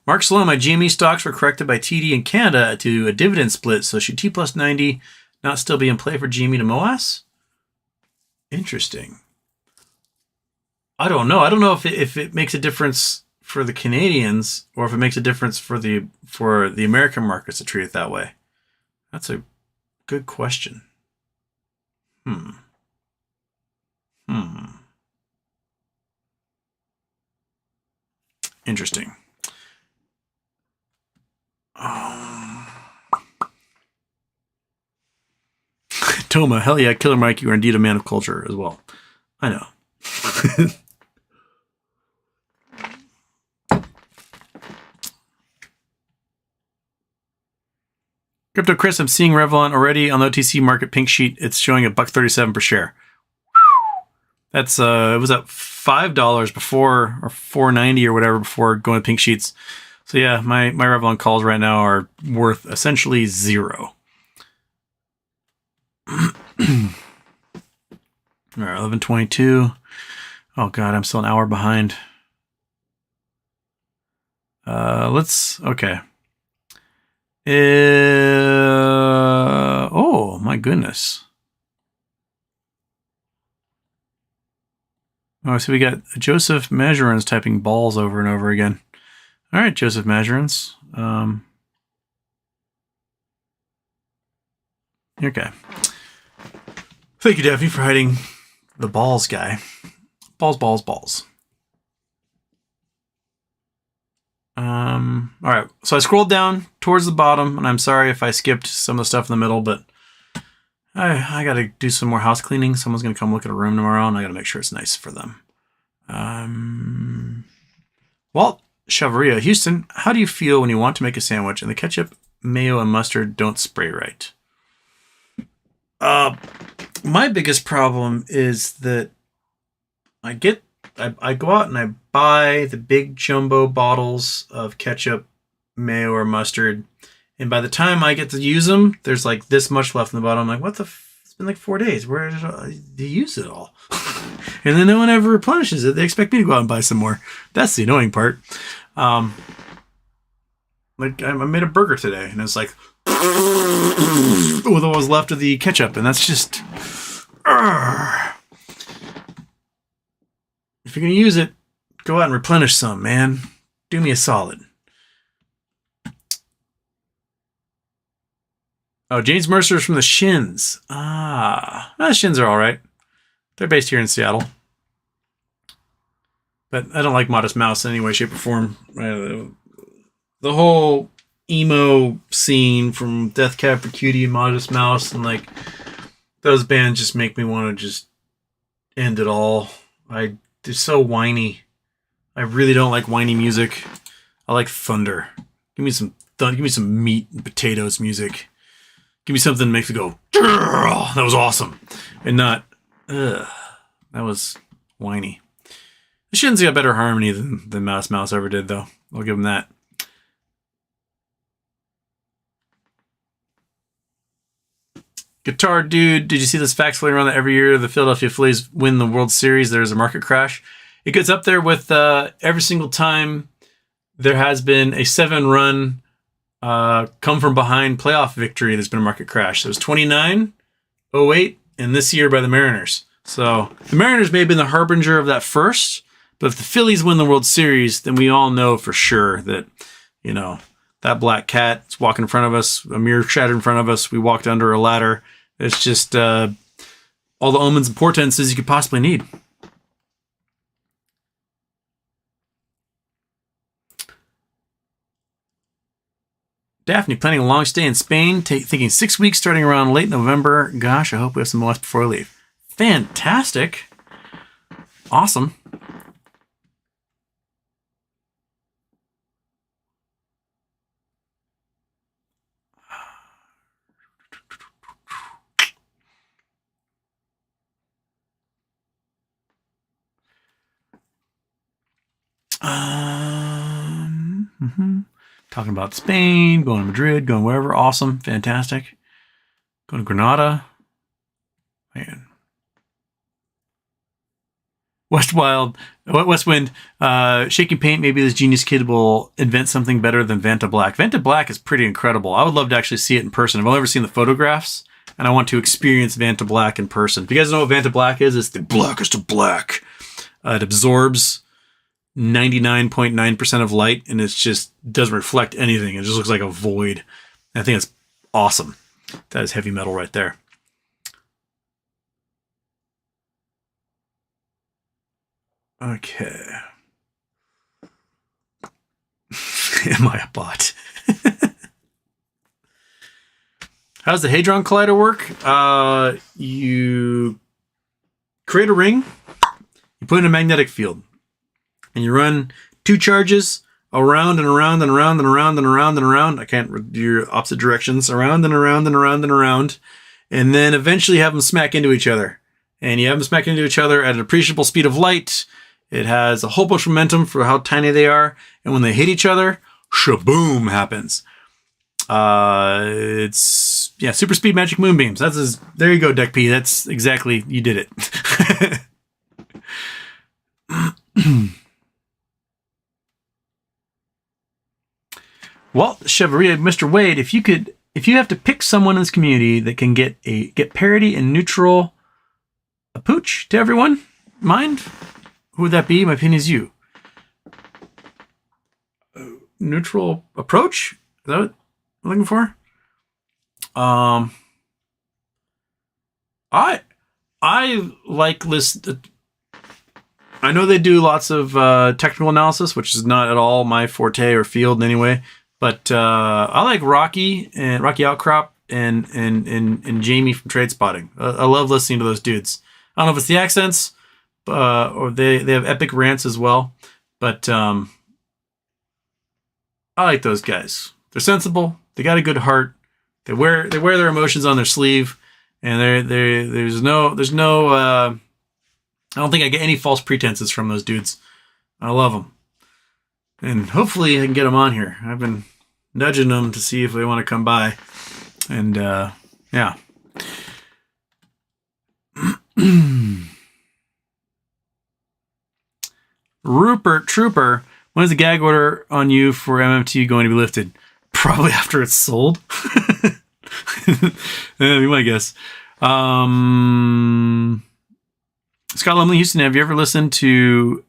Speaker 1: Mark Sloan, my GME stocks were corrected by TD in Canada to a dividend split, so should T plus 90 not still be in play for GME to MOAS? Interesting. I don't know. I don't know if it makes a difference for the Canadians or if it makes a difference for the American markets to treat it that way. That's a good question. Interesting. Toma, hell yeah, Killer Mike, you are indeed a man of culture as well. I know. Crypto Chris, I'm seeing Revlon already on the OTC market pink sheet. It's showing $1.37 per share. That's it was up $5 before, or $4.90 or whatever before going to pink sheets. So yeah, my Revlon calls right now are worth essentially zero. All right, 11:22. Oh god, I'm still an hour behind. Okay. Oh my goodness. Oh, so we got Joseph Mazurins typing balls over and over again. All right, Joseph Mazurins. Okay. Thank you, Daphne, for hiding the balls guy. Balls. All right. So I scrolled down towards the bottom, and I'm sorry if I skipped some of the stuff in the middle, but I got to do some more house cleaning. Someone's going to come look at a room tomorrow, and I got to make sure it's nice for them. Walt Chavaria, Houston, how do you feel when you want to make a sandwich and the ketchup, mayo, and mustard don't spray right? My biggest problem is that I go out and I buy the big jumbo bottles of ketchup, mayo, or mustard, and by the time I get to use them, there's like this much left in the bottom. I'm like, what the it's been like 4 days. Where did you use it all? And then no one ever replenishes it. They expect me to go out and buy some more. That's the annoying part. Like I made a burger today, and it's like with what was left of the ketchup, and that's just. If you're gonna use it, go out and replenish some, man. Do me a solid. Oh, James Mercer's from the Shins. The Shins are all right. They're based here in Seattle. But I don't like Modest Mouse in any way, shape, or form. The whole emo scene from Death Cab for Cutie and Modest Mouse, and like those bands just make me want to just end it all. They're so whiny. I really don't like whiny music. I like thunder. Give me some meat and potatoes music. Give me something that makes me go, that was awesome. And not, that was whiny. The Shins got better harmony than Mouse Mouse ever did, though. I'll give them that. Guitar Dude, did you see this fact floating around that every year the Philadelphia Phillies win the World Series, there's a market crash? It gets up there with every single time there has been a 7-run come from behind playoff victory, there's been a market crash. So it was 29, 08, and this year by the Mariners. So the Mariners may have been the harbinger of that first, but if the Phillies win the World Series, then we all know for sure that, that black cat is walking in front of us, a mirror shattered in front of us, we walked under a ladder. It's just all the omens and portenses you could possibly need. Daphne, planning a long stay in Spain, thinking 6 weeks starting around late November. Gosh, I hope we have some left before I leave. Fantastic. Awesome. Talking about Spain, going to Madrid, going wherever. Awesome. Fantastic. Going to Granada. Man. West Wind, shaking paint. Maybe this genius kid will invent something better than Vanta Black. Vanta Black is pretty incredible. I would love to actually see it in person. I've only ever seen the photographs, and I want to experience Vanta Black in person. If you guys know what Vanta Black is, it's the blackest of black. It absorbs 99.9% of light, and it's just doesn't reflect anything. It just looks like a void. I think it's awesome. That is heavy metal right there. Okay. Am I a bot? How's the Hadron Collider work? You create a ring, you put in a magnetic field, and you run two charges around and around and around and around and around and around. I can't do your opposite directions. Around and around and around and around. And then eventually have them smack into each other. And you have them smack into each other at an appreciable speed of light. It has a whole bunch of momentum for how tiny they are. And when they hit each other, shaboom happens. It's, yeah, super speed magic moonbeams. There you go, Deck P. That's exactly, you did it. Well, Chevalier, Mr. Wade, if you have to pick someone in this community that can get parity and neutral approach to everyone, mind? Who would that be? My opinion is you. Neutral approach? Is that what I'm looking for? I like list. I know they do lots of technical analysis, which is not at all my forte or field in any way. But I like Rocky Outcrop and Jamie from Trade Spotting. I love listening to those dudes. I don't know if it's the accents, or they have epic rants as well. But I like those guys. They're sensible. They got a good heart. They wear their emotions on their sleeve, and there's no. I don't think I get any false pretenses from those dudes. I love them, and hopefully I can get them on here. I've been nudging them to see if they want to come by, and yeah. Rupert Trooper, when is the gag order on you for MMT going to be lifted? Probably after it's sold. Be my guess. Scott Lumley Houston, have you ever listened to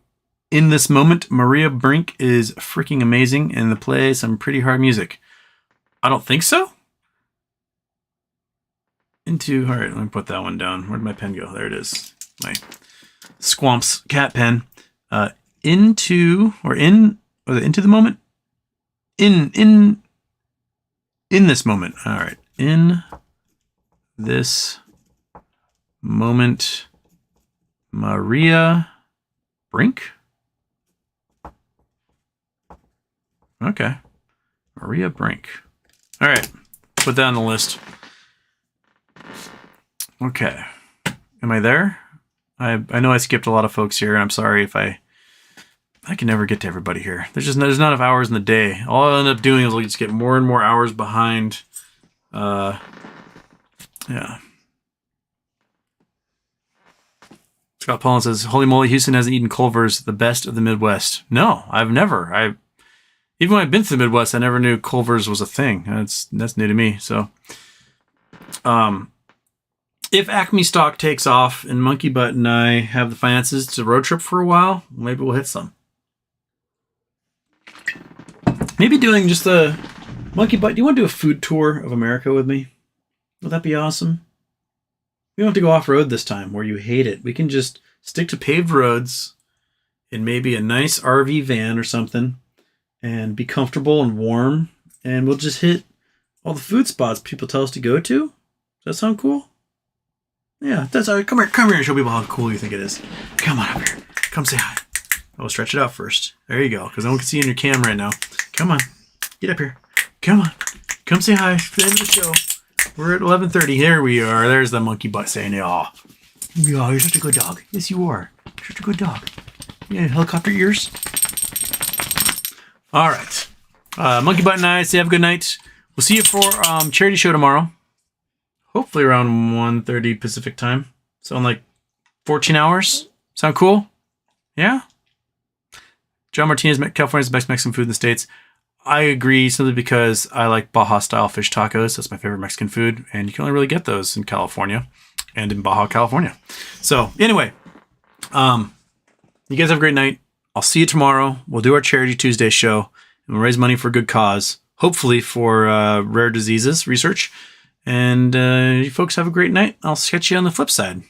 Speaker 1: In This Moment? Maria Brink is freaking amazing and they play some pretty hard music. I don't think so. All right, let me put that one down. Where'd my pen go? There it is. My Squamps cat pen. Into the moment? In this moment. All right. In this moment, Maria Brink? Okay. Maria Brink. All right. Put that on the list. Okay. Am I there? I know I skipped a lot of folks here. I'm sorry if I can never get to everybody here. There's not enough hours in the day. All I'll end up doing is I'll just get more and more hours behind. Yeah. Scott Paulin says, holy moly, Houston hasn't eaten Culver's, the best of the Midwest. No, I've never. Even when I've been to the Midwest, I never knew Culver's was a thing. That's new to me. So, if Acme stock takes off and Monkey Butt and I have the finances to road trip for a while, maybe we'll hit some. Maybe doing just a Monkey Butt. Do you want to do a food tour of America with me? Would that be awesome? We don't have to go off-road this time where you hate it. We can just stick to paved roads in maybe a nice RV van or something and be comfortable and warm. And we'll just hit all the food spots people tell us to go to. Does that sound cool? Yeah, that's all right. Come here and show people how cool you think it is. Come on up here. Come say hi. I'll stretch it out first. There you go, because no one can see you in your cam right now. Come on. Get up here. Come on. Come say hi. It's the end of the show. We're at 11:30. Here we are. There's the Monkey Butt saying, "Oh, yeah, you're such a good dog. Yes, you are. You're such a good dog. Yeah, helicopter ears. All right. Monkey Button Eyes, say have a good night. We'll see you for charity show tomorrow. Hopefully around 1:30 Pacific time. So in like 14 hours. Sound cool? Yeah? John Martinez, California's the best Mexican food in the States. I agree simply because I like Baja-style fish tacos. That's my favorite Mexican food. And you can only really get those in California and in Baja, California. So anyway, you guys have a great night. I'll see you tomorrow. We'll do our Charity Tuesday show. And we'll raise money for a good cause. Hopefully for rare diseases research. And you folks have a great night. I'll catch you on the flip side.